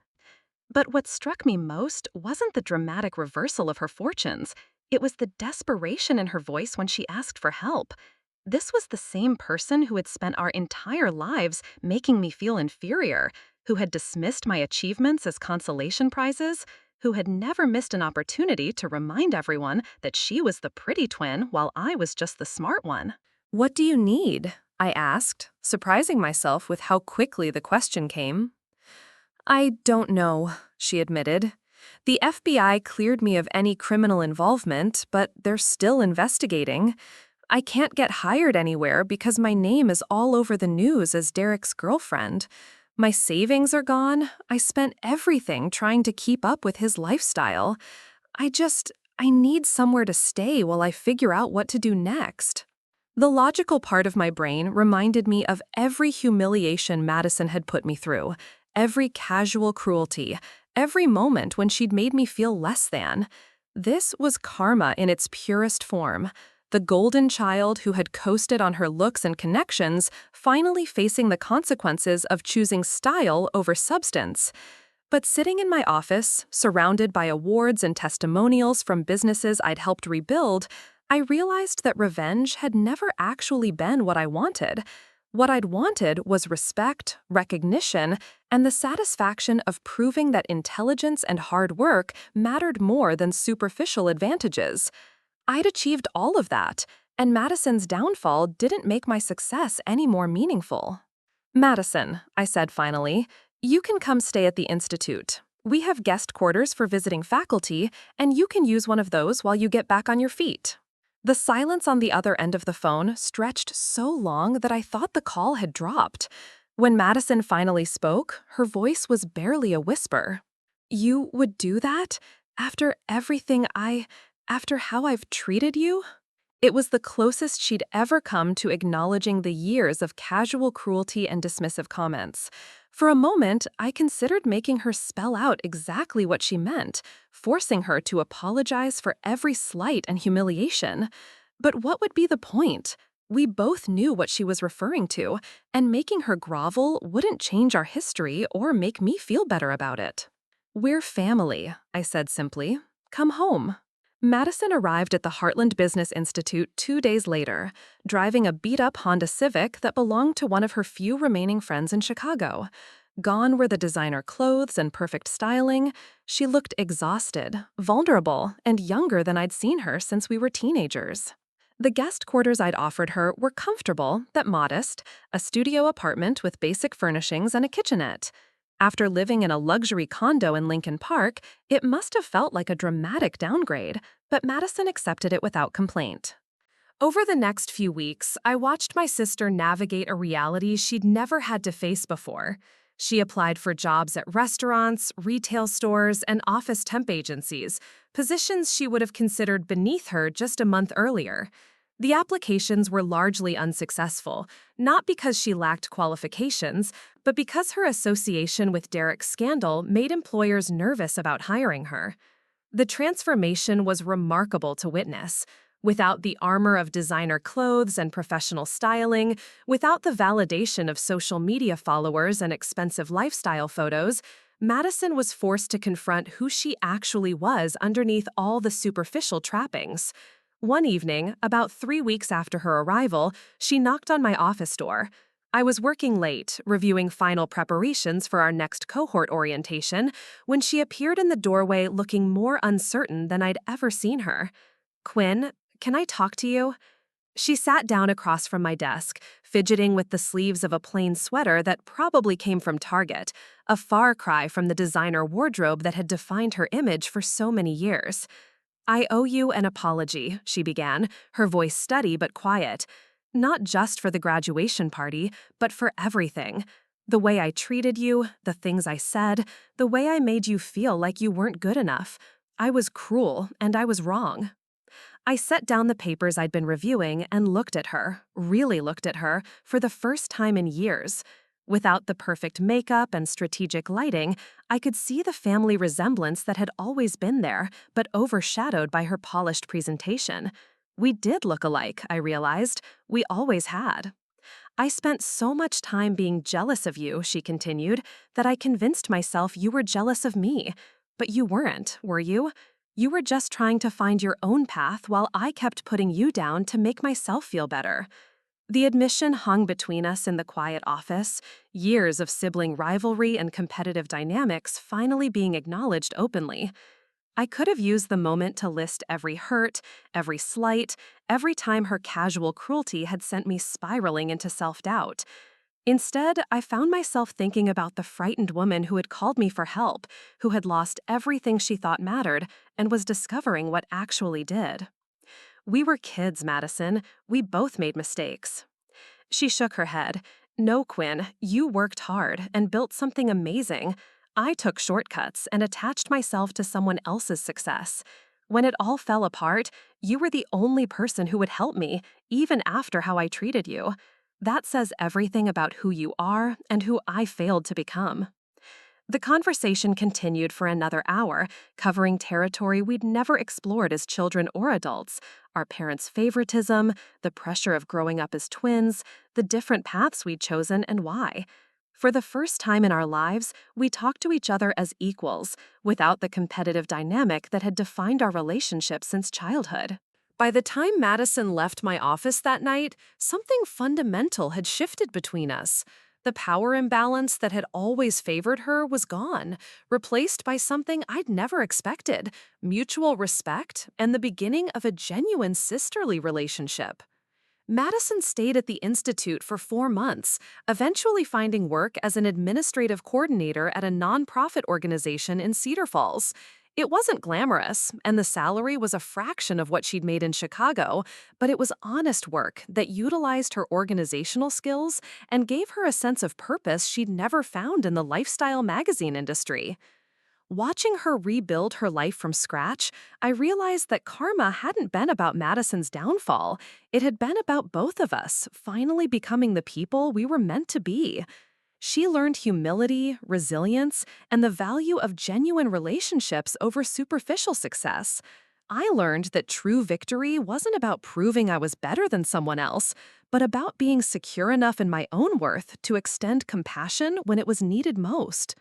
But what struck me most wasn't the dramatic reversal of her fortunes. It was the desperation in her voice when she asked for help. This was the same person who had spent our entire lives making me feel inferior, who had dismissed my achievements as consolation prizes, who had never missed an opportunity to remind everyone that she was the pretty twin while I was just the smart one. What do you need? I asked, surprising myself with how quickly the question came. I don't know, she admitted. The FBI cleared me of any criminal involvement, but they're still investigating. I can't get hired anywhere because my name is all over the news as Derek's girlfriend. My savings are gone. I spent everything trying to keep up with his lifestyle. I need somewhere to stay while I figure out what to do next. The logical part of my brain reminded me of every humiliation Madison had put me through, every casual cruelty, every moment when she'd made me feel less than. This was karma in its purest form. The golden child who had coasted on her looks and connections, finally facing the consequences of choosing style over substance. But sitting in my office, surrounded by awards and testimonials from businesses I'd helped rebuild, I realized that revenge had never actually been what I wanted. What I'd wanted was respect, recognition, and the satisfaction of proving that intelligence and hard work mattered more than superficial advantages. I'd achieved all of that, and Madison's downfall didn't make my success any more meaningful. Madison, I said finally, you can come stay at the Institute. We have guest quarters for visiting faculty, and you can use one of those while you get back on your feet. The silence on the other end of the phone stretched so long that I thought the call had dropped. When Madison finally spoke, her voice was barely a whisper. You would do that? After after how I've treated you? It was the closest she'd ever come to acknowledging the years of casual cruelty and dismissive comments. For a moment, I considered making her spell out exactly what she meant, forcing her to apologize for every slight and humiliation. But what would be the point? We both knew what she was referring to, and making her grovel wouldn't change our history or make me feel better about it. We're family, I said simply. Come home. Madison arrived at the Heartland Business Institute 2 days later, driving a beat-up Honda Civic that belonged to one of her few remaining friends in Chicago. Gone were the designer clothes and perfect styling. She looked exhausted, vulnerable, and younger than I'd seen her since we were teenagers. The guest quarters I'd offered her were comfortable, but modest, a studio apartment with basic furnishings and a kitchenette. After living in a luxury condo in Lincoln Park, it must have felt like a dramatic downgrade, but Madison accepted it without complaint. Over the next few weeks, I watched my sister navigate a reality she'd never had to face before. She applied for jobs at restaurants, retail stores, and office temp agencies, positions she would have considered beneath her just a month earlier. The applications were largely unsuccessful, not because she lacked qualifications, but because her association with Derek's scandal made employers nervous about hiring her. The transformation was remarkable to witness. Without the armor of designer clothes and professional styling, without the validation of social media followers and expensive lifestyle photos, Madison was forced to confront who she actually was underneath all the superficial trappings. One evening, about 3 weeks after her arrival, she knocked on my office door. I was working late, reviewing final preparations for our next cohort orientation, when she appeared in the doorway looking more uncertain than I'd ever seen her. "Quinn, can I talk to you?" She sat down across from my desk, fidgeting with the sleeves of a plain sweater that probably came from Target, a far cry from the designer wardrobe that had defined her image for so many years. "I owe you an apology," she began, her voice steady but quiet. "Not just for the graduation party, but for everything. The way I treated you, the things I said, the way I made you feel like you weren't good enough. I was cruel, and I was wrong." I set down the papers I'd been reviewing and looked at her, really looked at her, for the first time in years. Without the perfect makeup and strategic lighting, I could see the family resemblance that had always been there, but overshadowed by her polished presentation. We did look alike, I realized. We always had. "I spent so much time being jealous of you," she continued, "that I convinced myself you were jealous of me. But you weren't, were you? You were just trying to find your own path while I kept putting you down to make myself feel better." The admission hung between us in the quiet office, years of sibling rivalry and competitive dynamics finally being acknowledged openly. I could have used the moment to list every hurt, every slight, every time her casual cruelty had sent me spiraling into self-doubt. Instead, I found myself thinking about the frightened woman who had called me for help, who had lost everything she thought mattered, and was discovering what actually did. "We were kids, Madison. We both made mistakes." She shook her head. "No, Quinn, you worked hard and built something amazing. I took shortcuts and attached myself to someone else's success. When it all fell apart, you were the only person who would help me, even after how I treated you. That says everything about who you are and who I failed to become." The conversation continued for another hour, covering territory we'd never explored as children or adults: our parents' favoritism, the pressure of growing up as twins, the different paths we'd chosen and why. For the first time in our lives, we talked to each other as equals, without the competitive dynamic that had defined our relationship since childhood. By the time Madison left my office that night, something fundamental had shifted between us. The power imbalance that had always favored her was gone, replaced by something I'd never expected: mutual respect and the beginning of a genuine sisterly relationship. Madison stayed at the Institute for 4 months, eventually finding work as an administrative coordinator at a nonprofit organization in Cedar Falls. It wasn't glamorous, and the salary was a fraction of what she'd made in Chicago, but it was honest work that utilized her organizational skills and gave her a sense of purpose she'd never found in the lifestyle magazine industry. Watching her rebuild her life from scratch, I realized that karma hadn't been about Madison's downfall. It had been about both of us finally becoming the people we were meant to be. She learned humility, resilience, and the value of genuine relationships over superficial success. I learned that true victory wasn't about proving I was better than someone else, but about being secure enough in my own worth to extend compassion when it was needed most.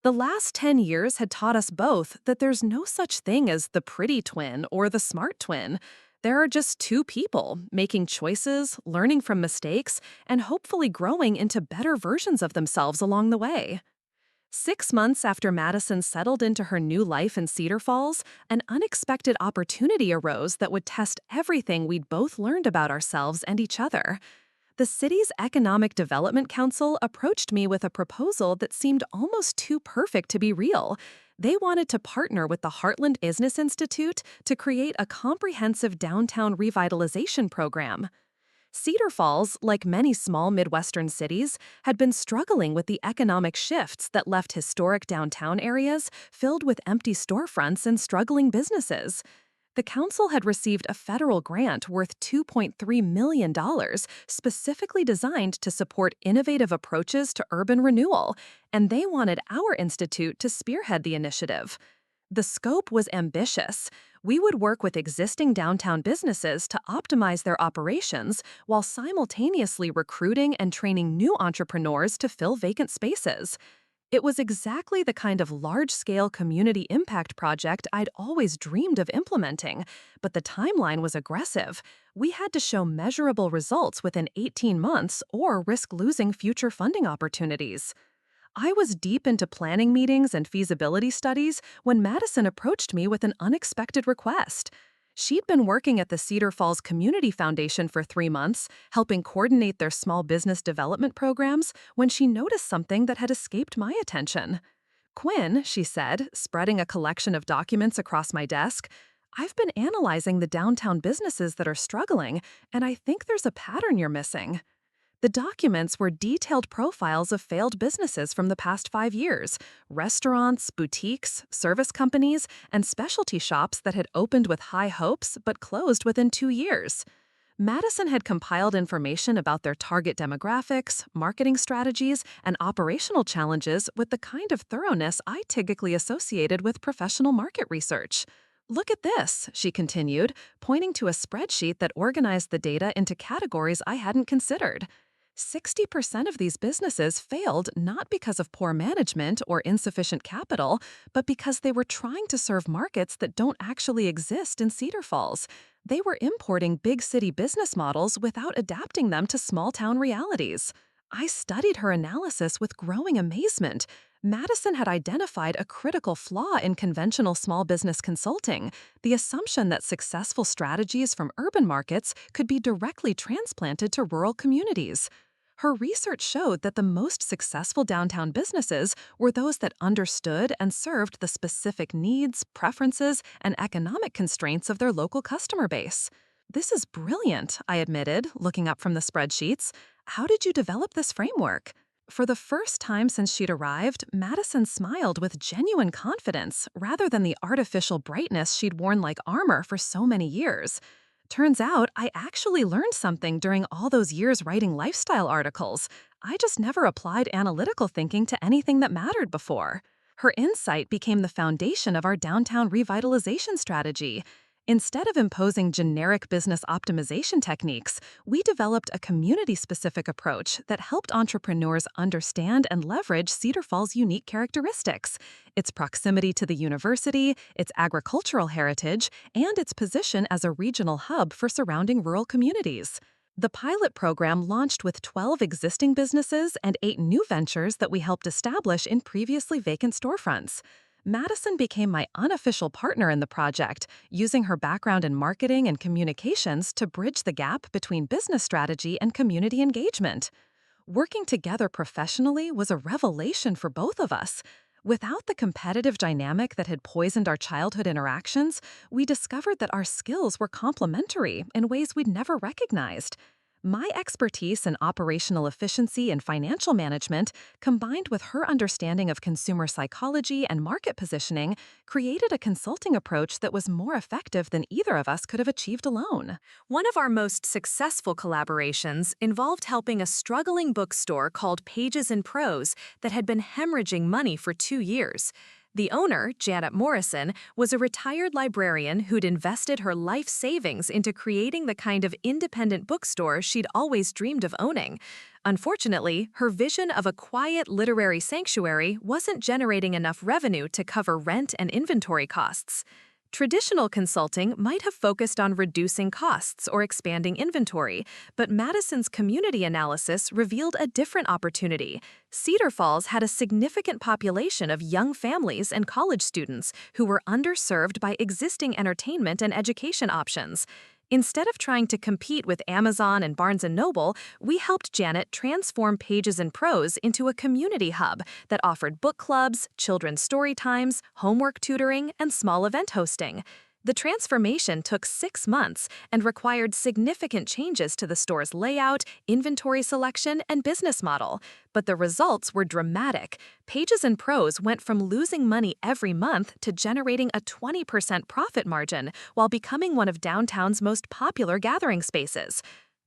The last 10 years had taught us both that there's no such thing as the pretty twin or the smart twin. There are just two people making choices, learning from mistakes, and hopefully growing into better versions of themselves along the way. 6 months after Madison settled into her new life in Cedar Falls, an unexpected opportunity arose that would test everything we'd both learned about ourselves and each other. The city's Economic Development Council approached me with a proposal that seemed almost too perfect to be real. They wanted to partner with the Heartland Business Institute to create a comprehensive downtown revitalization program. Cedar Falls, like many small Midwestern cities, had been struggling with the economic shifts that left historic downtown areas filled with empty storefronts and struggling businesses. The council had received a federal grant worth $2.3 million specifically designed to support innovative approaches to urban renewal, and they wanted our institute to spearhead the initiative. The scope was ambitious. We would work with existing downtown businesses to optimize their operations while simultaneously recruiting and training new entrepreneurs to fill vacant spaces. It was exactly the kind of large-scale community impact project I'd always dreamed of implementing, but the timeline was aggressive. We had to show measurable results within 18 months or risk losing future funding opportunities. I was deep into planning meetings and feasibility studies when Madison approached me with an unexpected request. She'd been working at the Cedar Falls Community Foundation for 3 months, helping coordinate their small business development programs, when she noticed something that had escaped my attention. "Quinn," she said, spreading a collection of documents across my desk, "I've been analyzing the downtown businesses that are struggling, and I think there's a pattern you're missing." The documents were detailed profiles of failed businesses from the past 5 years, restaurants, boutiques, service companies, and specialty shops that had opened with high hopes but closed within 2 years. Madison had compiled information about their target demographics, marketing strategies, and operational challenges with the kind of thoroughness I typically associated with professional market research. "Look at this," she continued, pointing to a spreadsheet that organized the data into categories I hadn't considered. 60% of these businesses failed not because of poor management or insufficient capital, but because they were trying to serve markets that don't actually exist in Cedar Falls. They were importing big city business models without adapting them to small-town realities. I studied her analysis with growing amazement. Madison had identified a critical flaw in conventional small business consulting, the assumption that successful strategies from urban markets could be directly transplanted to rural communities. Her research showed that the most successful downtown businesses were those that understood and served the specific needs, preferences, and economic constraints of their local customer base. "This is brilliant," I admitted, looking up from the spreadsheets. "How did you develop this framework?" For the first time since she'd arrived, Madison smiled with genuine confidence rather than the artificial brightness she'd worn like armor for so many years. "Turns out I actually learned something during all those years writing lifestyle articles. I just never applied analytical thinking to anything that mattered before." Her insight became the foundation of our downtown revitalization strategy. Instead of imposing generic business optimization techniques, we developed a community-specific approach that helped entrepreneurs understand and leverage Cedar Falls' unique characteristics: its proximity to the university, its agricultural heritage, and its position as a regional hub for surrounding rural communities. The pilot program launched with 12 existing businesses and 8 new ventures that we helped establish in previously vacant storefronts. Madison became my unofficial partner in the project, using her background in marketing and communications to bridge the gap between business strategy and community engagement. Working together professionally was a revelation for both of us. Without the competitive dynamic that had poisoned our childhood interactions, we discovered that our skills were complementary in ways we'd never recognized. My expertise in operational efficiency and financial management, combined with her understanding of consumer psychology and market positioning, created a consulting approach that was more effective than either of us could have achieved alone. One of our most successful collaborations involved helping a struggling bookstore called Pages and Prose that had been hemorrhaging money for 2 years. The owner, Janet Morrison, was a retired librarian who'd invested her life savings into creating the kind of independent bookstore she'd always dreamed of owning. Unfortunately, her vision of a quiet literary sanctuary wasn't generating enough revenue to cover rent and inventory costs. Traditional consulting might have focused on reducing costs or expanding inventory, but Madison's community analysis revealed a different opportunity. Cedar Falls had a significant population of young families and college students who were underserved by existing entertainment and education options. Instead of trying to compete with Amazon and Barnes & Noble, we helped Janet transform Pages and Prose into a community hub that offered book clubs, children's story times, homework tutoring, and small event hosting. The transformation took 6 months and required significant changes to the store's layout, inventory selection, and business model. But the results were dramatic. Pages and Prose went from losing money every month to generating a 20% profit margin while becoming one of downtown's most popular gathering spaces.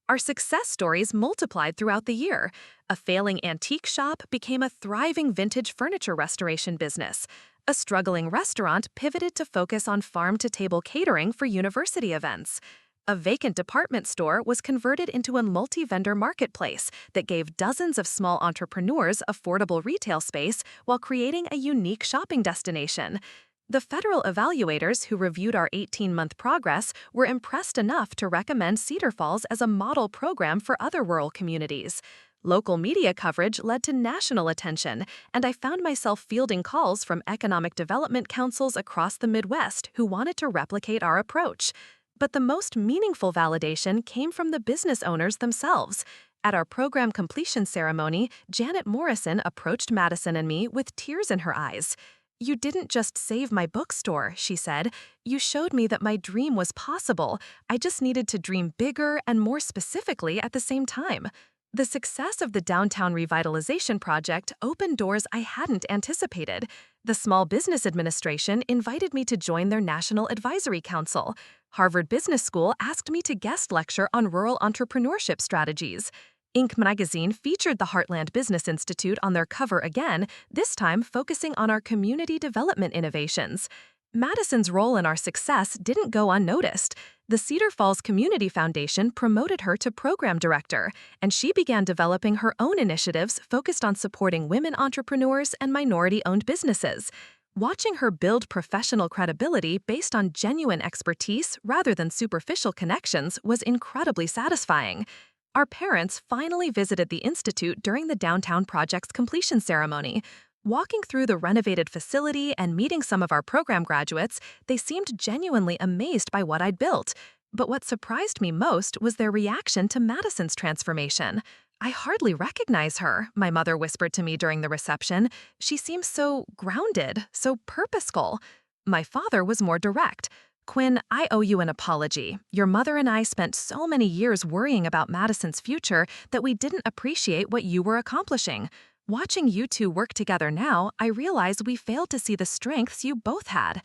Our success stories multiplied throughout the year. A failing antique shop became a thriving vintage furniture restoration business. A struggling restaurant pivoted to focus on farm-to-table catering for university events. A vacant department store was converted into a multi-vendor marketplace that gave dozens of small entrepreneurs affordable retail space while creating a unique shopping destination. The federal evaluators who reviewed our 18-month progress were impressed enough to recommend Cedar Falls as a model program for other rural communities. Local media coverage led to national attention, and I found myself fielding calls from economic development councils across the Midwest who wanted to replicate our approach. But the most meaningful validation came from the business owners themselves. At our program completion ceremony, Janet Morrison approached Madison and me with tears in her eyes. "You didn't just save my bookstore," she said. "You showed me that my dream was possible. I just needed to dream bigger and more specifically at the same time." The success of the Downtown Revitalization Project opened doors I hadn't anticipated. The Small Business Administration invited me to join their National Advisory Council. Harvard Business School asked me to guest lecture on rural entrepreneurship strategies. Inc. magazine featured the Heartland Business Institute on their cover again, this time focusing on our community development innovations. Madison's role in our success didn't go unnoticed. The Cedar Falls Community Foundation promoted her to program director, and she began developing her own initiatives focused on supporting women entrepreneurs and minority-owned businesses. Watching her build professional credibility based on genuine expertise rather than superficial connections was incredibly satisfying. Our parents finally visited the Institute during the downtown project's completion ceremony. Walking through the renovated facility and meeting some of our program graduates, they seemed genuinely amazed by what I'd built. But what surprised me most was their reaction to Madison's transformation. "I hardly recognize her," my mother whispered to me during the reception. "She seems so grounded, so purposeful." My father was more direct. "Quinn, I owe you an apology. Your mother and I spent so many years worrying about Madison's future that we didn't appreciate what you were accomplishing. Watching you two work together now, I realize we failed to see the strengths you both had."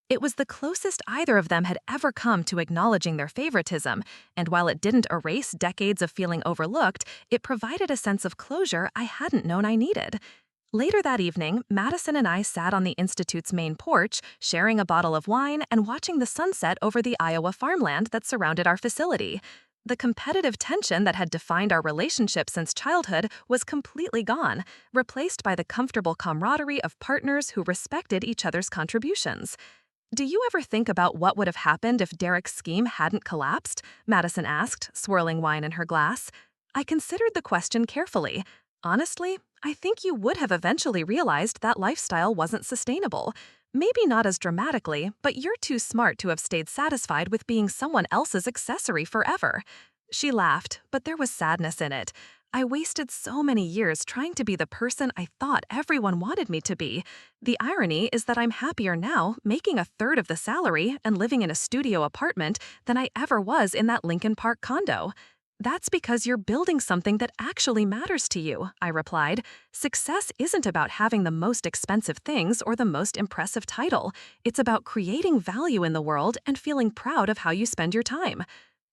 It was the closest either of them had ever come to acknowledging their favoritism, and while it didn't erase decades of feeling overlooked, it provided a sense of closure I hadn't known I needed. Later that evening, Madison and I sat on the Institute's main porch, sharing a bottle of wine and watching the sunset over the Iowa farmland that surrounded our facility. The competitive tension that had defined our relationship since childhood was completely gone, replaced by the comfortable camaraderie of partners who respected each other's contributions. "Do you ever think about what would have happened if Derek's scheme hadn't collapsed?" Madison asked, swirling wine in her glass. I considered the question carefully. Honestly, I think you would have eventually realized that lifestyle wasn't sustainable. Maybe not as dramatically, but you're too smart to have stayed satisfied with being someone else's accessory forever. She laughed, but there was sadness in it. I wasted so many years trying to be the person I thought everyone wanted me to be. The irony is that I'm happier now, making a third of the salary and living in a studio apartment than I ever was in that Lincoln Park condo. That's because you're building something that actually matters to you, I replied. Success isn't about having the most expensive things or the most impressive title. It's about creating value in the world and feeling proud of how you spend your time.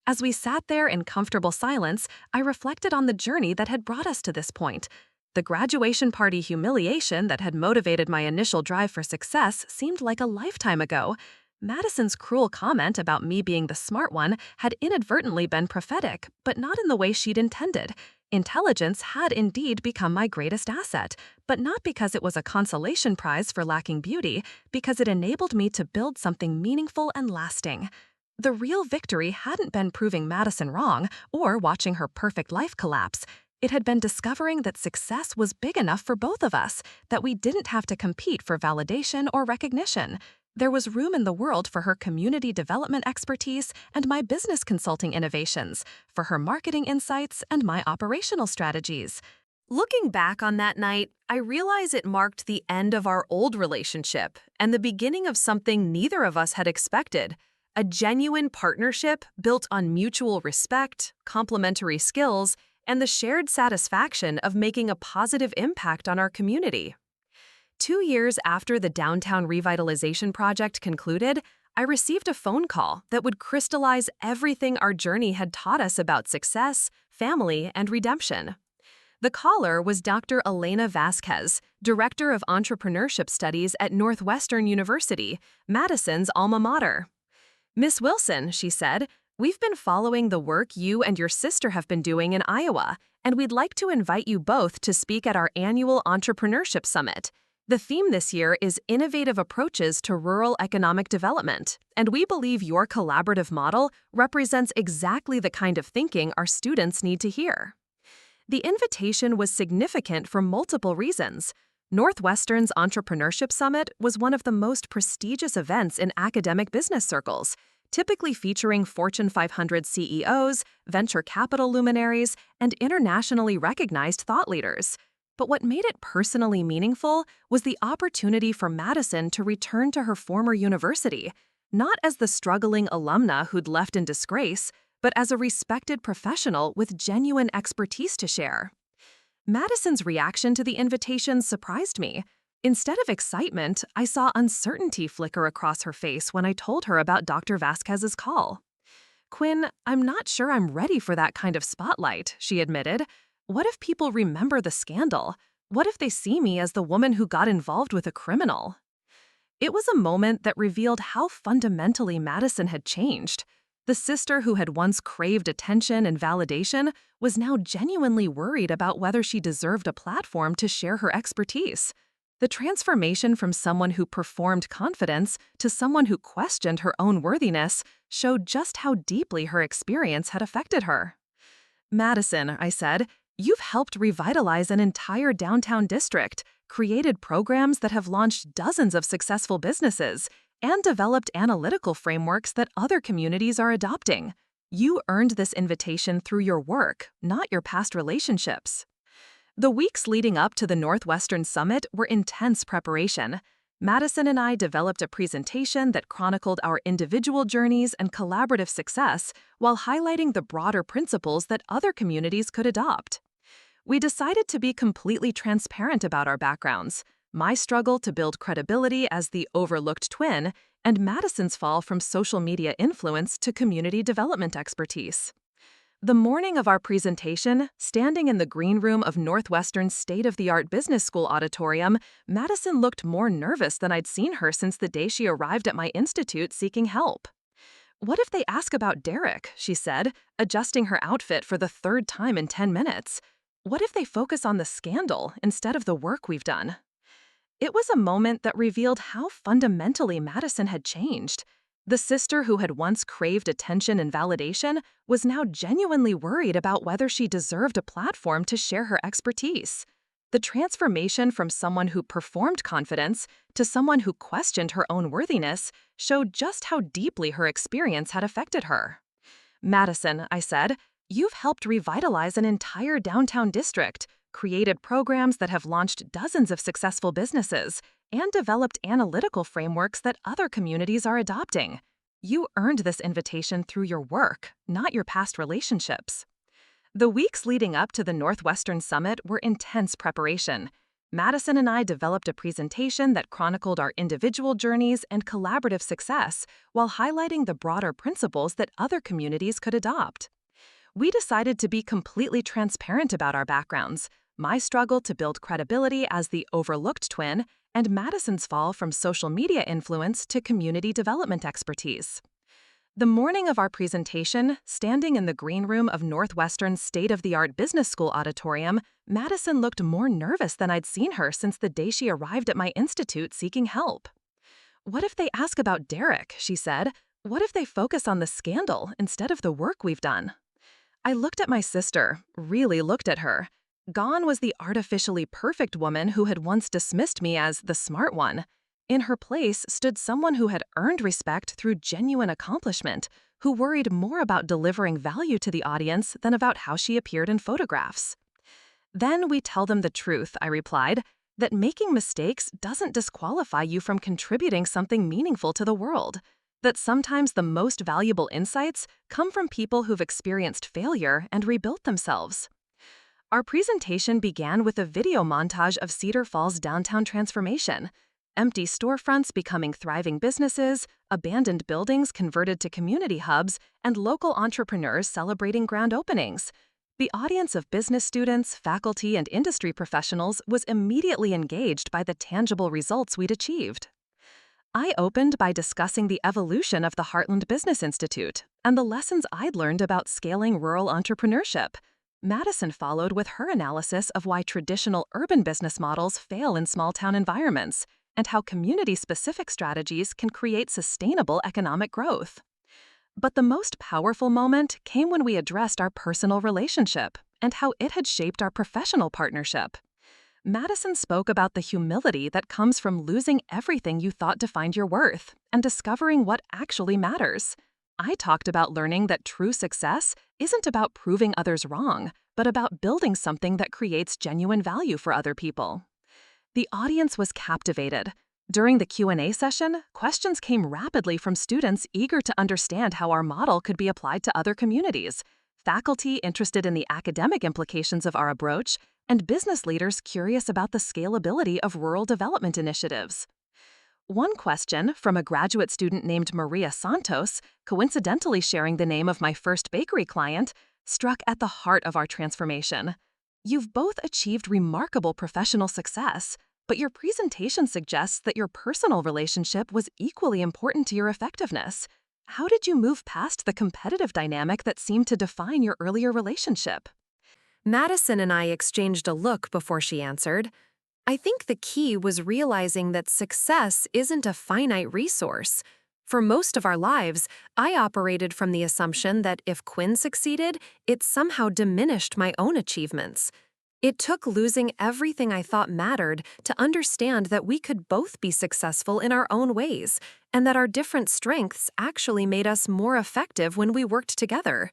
As we sat there in comfortable silence, I reflected on the journey that had brought us to this point. The graduation party humiliation that had motivated my initial drive for success seemed like a lifetime ago. Madison's cruel comment about me being the smart one had inadvertently been prophetic, but not in the way she'd intended. Intelligence had indeed become my greatest asset, but not because it was a consolation prize for lacking beauty, because it enabled me to build something meaningful and lasting. The real victory hadn't been proving Madison wrong or watching her perfect life collapse. It had been discovering that success was big enough for both of us, that we didn't have to compete for validation or recognition. There was room in the world for her community development expertise and my business consulting innovations, for her marketing insights and my operational strategies. Looking back on that night, I realize it marked the end of our old relationship and the beginning of something neither of us had expected. A genuine partnership built on mutual respect, complementary skills, and the shared satisfaction of making a positive impact on our community. 2 years after the downtown revitalization project concluded, I received a phone call that would crystallize everything our journey had taught us about success, family, and redemption. The caller was Dr. Elena Vasquez, Director of Entrepreneurship Studies at Northwestern University, Madison's alma mater. "Miss Wilson," she said, "we've been following the work you and your sister have been doing in Iowa, and we'd like to invite you both to speak at our annual Entrepreneurship Summit. The theme this year is Innovative Approaches to Rural Economic Development, and we believe your collaborative model represents exactly the kind of thinking our students need to hear." The invitation was significant for multiple reasons. Northwestern's Entrepreneurship Summit was one of the most prestigious events in academic business circles, typically featuring Fortune 500 CEOs, venture capital luminaries, and internationally recognized thought leaders. But what made it personally meaningful was the opportunity for Madison to return to her former university, not as the struggling alumna who'd left in disgrace, but as a respected professional with genuine expertise to share. Madison's reaction to the invitation surprised me. Instead of excitement, I saw uncertainty flicker across her face when I told her about Dr. Vasquez's call. "Quinn, I'm not sure I'm ready for that kind of spotlight," she admitted. "What if people remember the scandal? What if they see me as the woman who got involved with a criminal?" It was a moment that revealed how fundamentally Madison had changed. The sister who had once craved attention and validation was now genuinely worried about whether she deserved a platform to share her expertise. The transformation from someone who performed confidence to someone who questioned her own worthiness showed just how deeply her experience had affected her. "Madison," I said, "you've helped revitalize an entire downtown district, created programs that have launched dozens of successful businesses, and developed analytical frameworks that other communities are adopting. You earned this invitation through your work, not your past relationships." The weeks leading up to the Northwestern Summit were intense preparation. Madison and I developed a presentation that chronicled our individual journeys and collaborative success while highlighting the broader principles that other communities could adopt. We decided to be completely transparent about our backgrounds, my struggle to build credibility as the overlooked twin, and Madison's fall from social media influence to community development expertise. The morning of our presentation, standing in the green room of Northwestern's state-of-the-art business school auditorium, Madison looked more nervous than I'd seen her since the day she arrived at my institute seeking help. "What if they ask about Derek?" she said, adjusting her outfit for the third time in 10 minutes. "What if they focus on the scandal instead of the work we've done?" It was a moment that revealed how fundamentally Madison had changed. The sister who had once craved attention and validation was now genuinely worried about whether she deserved a platform to share her expertise. The transformation from someone who performed confidence to someone who questioned her own worthiness showed just how deeply her experience had affected her. "Madison," I said, "you've helped revitalize an entire downtown district, created programs that have launched dozens of successful businesses, and developed analytical frameworks that other communities are adopting. You earned this invitation through your work, not your past relationships." The weeks leading up to the Northwestern Summit were intense preparation. Madison and I developed a presentation that chronicled our individual journeys and collaborative success while highlighting the broader principles that other communities could adopt. We decided to be completely transparent about our backgrounds, my struggle to build credibility as the overlooked twin, and Madison's fall from social media influence to community development expertise. The morning of our presentation, standing in the green room of Northwestern's state-of-the-art business school auditorium, Madison looked more nervous than I'd seen her since the day she arrived at my institute seeking help. "What if they ask about Derek?" she said. "What if they focus on the scandal instead of the work we've done?" I looked at my sister, really looked at her. Gone was the artificially perfect woman who had once dismissed me as the smart one. In her place stood someone who had earned respect through genuine accomplishment, who worried more about delivering value to the audience than about how she appeared in photographs. "Then we tell them the truth," I replied, "that making mistakes doesn't disqualify you from contributing something meaningful to the world. That sometimes the most valuable insights come from people who've experienced failure and rebuilt themselves." Our presentation began with a video montage of Cedar Falls' downtown transformation. Empty storefronts becoming thriving businesses, abandoned buildings converted to community hubs, and local entrepreneurs celebrating grand openings. The audience of business students, faculty, and industry professionals was immediately engaged by the tangible results we'd achieved. I opened by discussing the evolution of the Heartland Business Institute and the lessons I'd learned about scaling rural entrepreneurship. Madison followed with her analysis of why traditional urban business models fail in small-town environments, and how community-specific strategies can create sustainable economic growth. But the most powerful moment came when we addressed our personal relationship and how it had shaped our professional partnership. Madison spoke about the humility that comes from losing everything you thought defined your worth and discovering what actually matters. I talked about learning that true success isn't about proving others wrong, but about building something that creates genuine value for other people. The audience was captivated. During the Q&A session, questions came rapidly from students eager to understand how our model could be applied to other communities, faculty interested in the academic implications of our approach, and business leaders curious about the scalability of rural development initiatives. One question, from a graduate student named Maria Santos, coincidentally sharing the name of my first bakery client, struck at the heart of our transformation. "You've both achieved remarkable professional success, but your presentation suggests that your personal relationship was equally important to your effectiveness. How did you move past the competitive dynamic that seemed to define your earlier relationship?" Madison and I exchanged a look before she answered. I think the key was realizing that success isn't a finite resource. For most of our lives, I operated from the assumption that if Quinn succeeded, it somehow diminished my own achievements. It took losing everything I thought mattered to understand that we could both be successful in our own ways, and that our different strengths actually made us more effective when we worked together.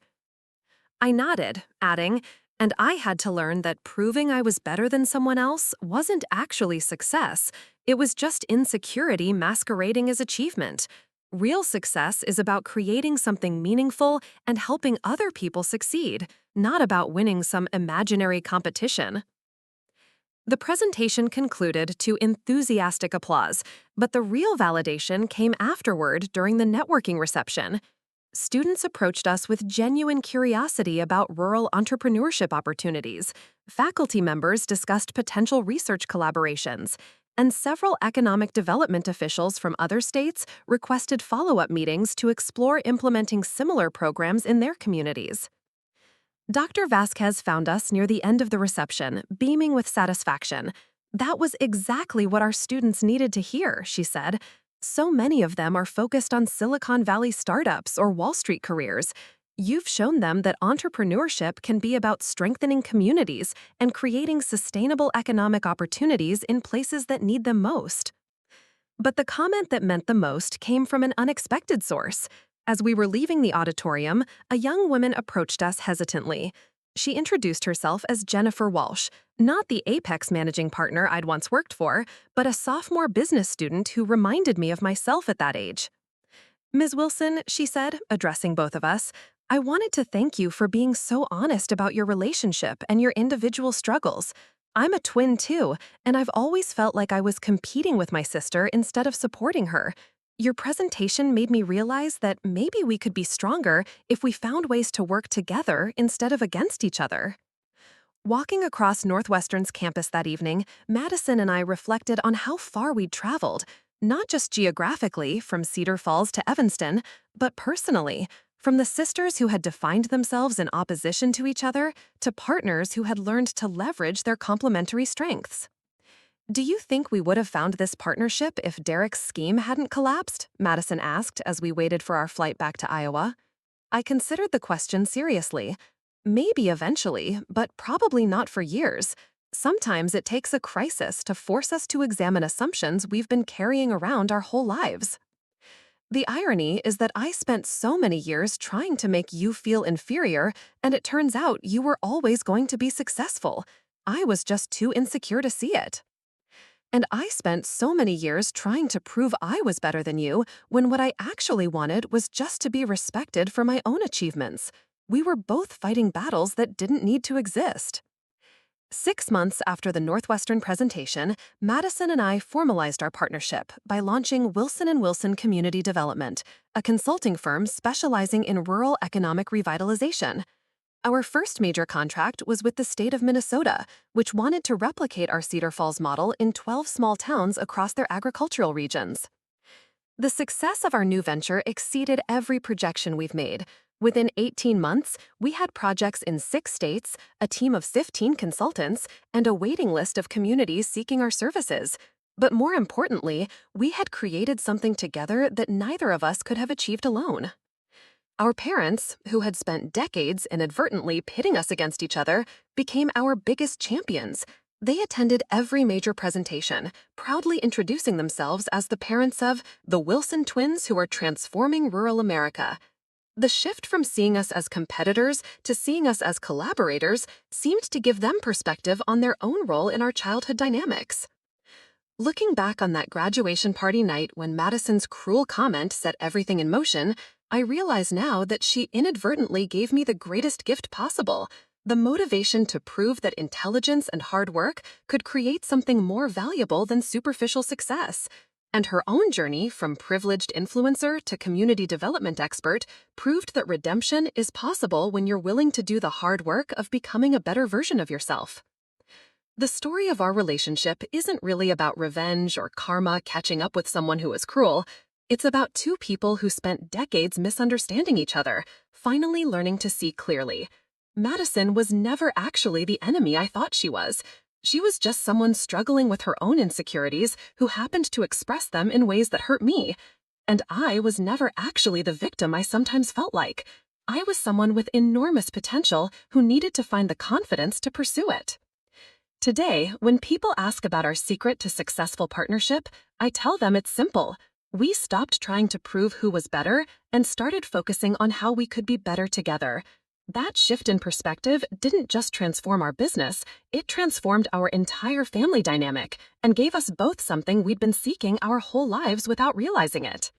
I nodded, adding, "And I had to learn that proving I was better than someone else wasn't actually success. It was just insecurity masquerading as achievement. Real success is about creating something meaningful and helping other people succeed, not about winning some imaginary competition." The presentation concluded to enthusiastic applause, but the real validation came afterward during the networking reception. Students approached us with genuine curiosity about rural entrepreneurship opportunities. Faculty members discussed potential research collaborations, and several economic development officials from other states requested follow-up meetings to explore implementing similar programs in their communities. Dr. Vasquez found us near the end of the reception, beaming with satisfaction. "That was exactly what our students needed to hear," she said. "So many of them are focused on Silicon Valley startups or Wall Street careers. You've shown them that entrepreneurship can be about strengthening communities and creating sustainable economic opportunities in places that need them most. But the comment that meant the most came from an unexpected source. As we were leaving the auditorium, a young woman approached us hesitantly. She introduced herself as Jennifer Walsh, not the Apex managing partner I'd once worked for, but a sophomore business student who reminded me of myself at that age. "Ms. Wilson," she said, addressing both of us, "I wanted to thank you for being so honest about your relationship and your individual struggles. I'm a twin too, and I've always felt like I was competing with my sister instead of supporting her. Your presentation made me realize that maybe we could be stronger if we found ways to work together instead of against each other." Walking across Northwestern's campus that evening, Madison and I reflected on how far we'd traveled, not just geographically from Cedar Falls to Evanston, but personally, from the sisters who had defined themselves in opposition to each other to partners who had learned to leverage their complementary strengths. "Do you think we would have found this partnership if Derek's scheme hadn't collapsed?" Madison asked as we waited for our flight back to Iowa. I considered the question seriously. Maybe eventually, but probably not for years. Sometimes it takes a crisis to force us to examine assumptions we've been carrying around our whole lives. The irony is that I spent so many years trying to make you feel inferior, and it turns out you were always going to be successful. I was just too insecure to see it. And I spent so many years trying to prove I was better than you when what I actually wanted was just to be respected for my own achievements. We were both fighting battles that didn't need to exist. 6 months after the Northwestern presentation, Madison and I formalized our partnership by launching Wilson & Wilson Community Development, a consulting firm specializing in rural economic revitalization. Our first major contract was with the state of Minnesota, which wanted to replicate our Cedar Falls model in 12 small towns across their agricultural regions. The success of our new venture exceeded every projection we've made. Within 18 months, we had projects in 6 states, a team of 15 consultants, and a waiting list of communities seeking our services. But more importantly, we had created something together that neither of us could have achieved alone. Our parents, who had spent decades inadvertently pitting us against each other, became our biggest champions. They attended every major presentation, proudly introducing themselves as the parents of the Wilson twins who are transforming rural America. The shift from seeing us as competitors to seeing us as collaborators seemed to give them perspective on their own role in our childhood dynamics. Looking back on that graduation party night when Madison's cruel comment set everything in motion, I realize now that she inadvertently gave me the greatest gift possible, the motivation to prove that intelligence and hard work could create something more valuable than superficial success. And her own journey from privileged influencer to community development expert proved that redemption is possible when you're willing to do the hard work of becoming a better version of yourself. The story of our relationship isn't really about revenge or karma catching up with someone who was cruel. It's about 2 people who spent decades misunderstanding each other, finally learning to see clearly. Madison was never actually the enemy I thought she was. She was just someone struggling with her own insecurities who happened to express them in ways that hurt me. And I was never actually the victim I sometimes felt like. I was someone with enormous potential who needed to find the confidence to pursue it. Today, when people ask about our secret to successful partnership, I tell them it's simple. We stopped trying to prove who was better and started focusing on how we could be better together. That shift in perspective didn't just transform our business, it transformed our entire family dynamic and gave us both something we'd been seeking our whole lives without realizing it.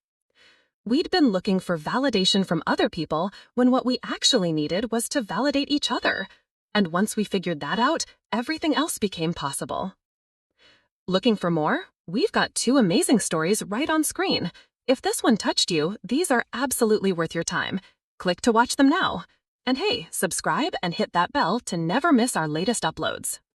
We'd been looking for validation from other people when what we actually needed was to validate each other. And once we figured that out, everything else became possible. Looking for more? We've got 2 amazing stories right on screen. If this one touched you, these are absolutely worth your time. Click to watch them now. And hey, subscribe and hit that bell to never miss our latest uploads.